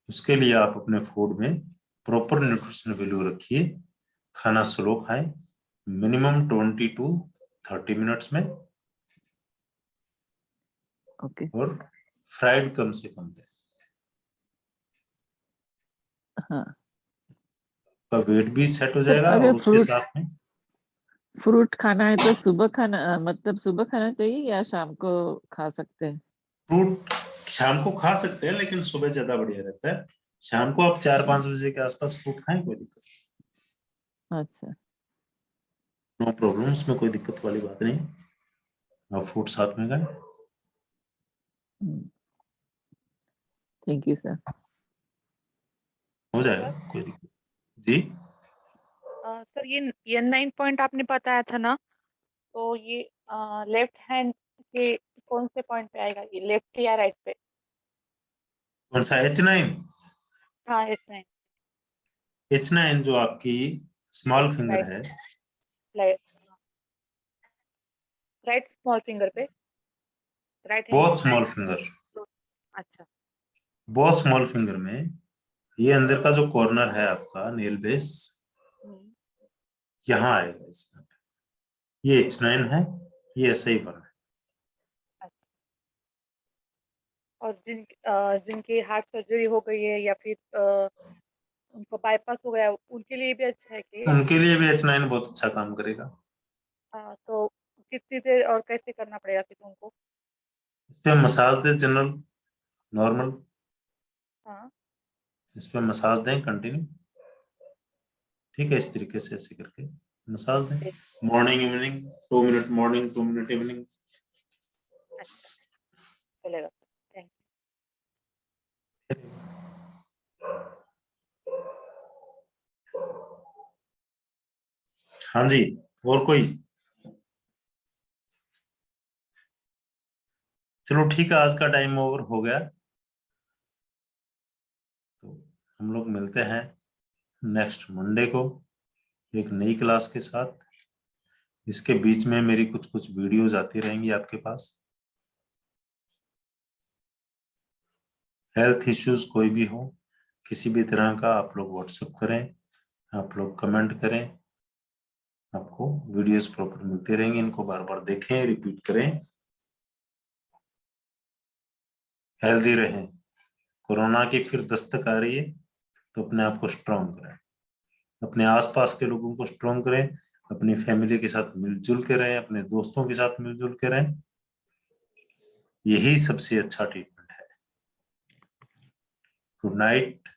उसके लिए आप अपने फूड में प्रॉपर न्यूट्रिशन वैल्यू रखिए। खाना स्लो खाएं, मिनिमम 20 to 30 मिनट्स में, ओके। और फ्राइड कम से कम दें। हाँ का वेट भी सेट हो सर, जाएगा, अगर और उसके फ्रूट साथ में फ्रूट खाना है तो सुबह खाना, मतलब सुबह खाना चाहिए या शाम को खा सकते हैं? फ्रूट शाम को खा सकते हैं, लेकिन सुबह ज्यादा बढ़िया रहता है। शाम को आप 4-5 बजे के आसपास फ्रूट खाएं, कोई दिक्कत अच्छा। नो प्रॉब्लम, उसमें कोई दिक्कत वाली बात नहीं। आप फ्रूट साथ में खाएं, थैंक यू सर। हो जाएगा, सर कोई दिक्कत। जी, सर ये 9 पॉइंट आपने बताया था ना, तो ये लेफ्ट हैंड के कौन से पॉइंट पे आएगा, ये लेफ्ट या राइट पे? कौन सा H9? हाँ, H9। H9 जो आपकी स्मॉल फिंगर राइट, है, राइट, राइट स्मॉल फिंगर पे, राइट हैंड बहुत पे। स्मॉल फिंगर, अच्छा। बहुत स्मॉल फिंगर में ये अंदर का जो कॉर्नर है आपका नेल बेस, हम्म, यहाँ आएगा इसका। ये H9 है, ये ऐसा ही बना है। अच्छा। और जिनकी हार्ट सर्जरी हो गई है या फिर उनको बाईपास हो गया, उनके लिए भी अच्छा है कि? उनके लिए भी H9 बहुत अच्छा काम करेगा। तो कितनी देर और कैसे करना पड़ेगा फिर उनको? इस पे मसाज दे, जनरल, नॉर्मल, हाँ। इस पे मसाज दें कंटिन्यू। ठीक है, इस तरीके से ऐसे करके मसाज दें, ठीक। Morning evening, 2 minute morning, 2 minute evening. अच्छा, चलेगा। थैंक हाँ जी, और कोई? चलो ठीक है, आज का टाइम ओवर हो गया। तो हम लोग मिलते हैं नेक्स्ट मंडे को एक नई क्लास के साथ। इसके बीच में मेरी कुछ वीडियोज आती रहेंगी आपके पास। हेल्थ इश्यूज कोई भी हो, किसी भी तरह का, आप लोग व्हाट्सएप करें, आप लोग कमेंट करें, आपको वीडियोस प्रॉपर मिलते रहेंगे। इनको बार बार देखें, रिपीट करें, हेल्दी रहें। कोरोना की फिर दस्तक आ रही है तो अपने आप को स्ट्रॉन्ग करें, अपने आसपास के लोगों को स्ट्रॉन्ग करें, अपनी फैमिली के साथ मिलजुल के रहें, अपने दोस्तों के साथ मिलजुल के रहें। यही सबसे अच्छा ट्रीटमेंट है। Good night.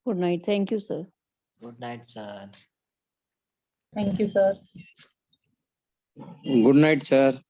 Good night, thank you sir. Good night sir. Thank you sir. Good night sir.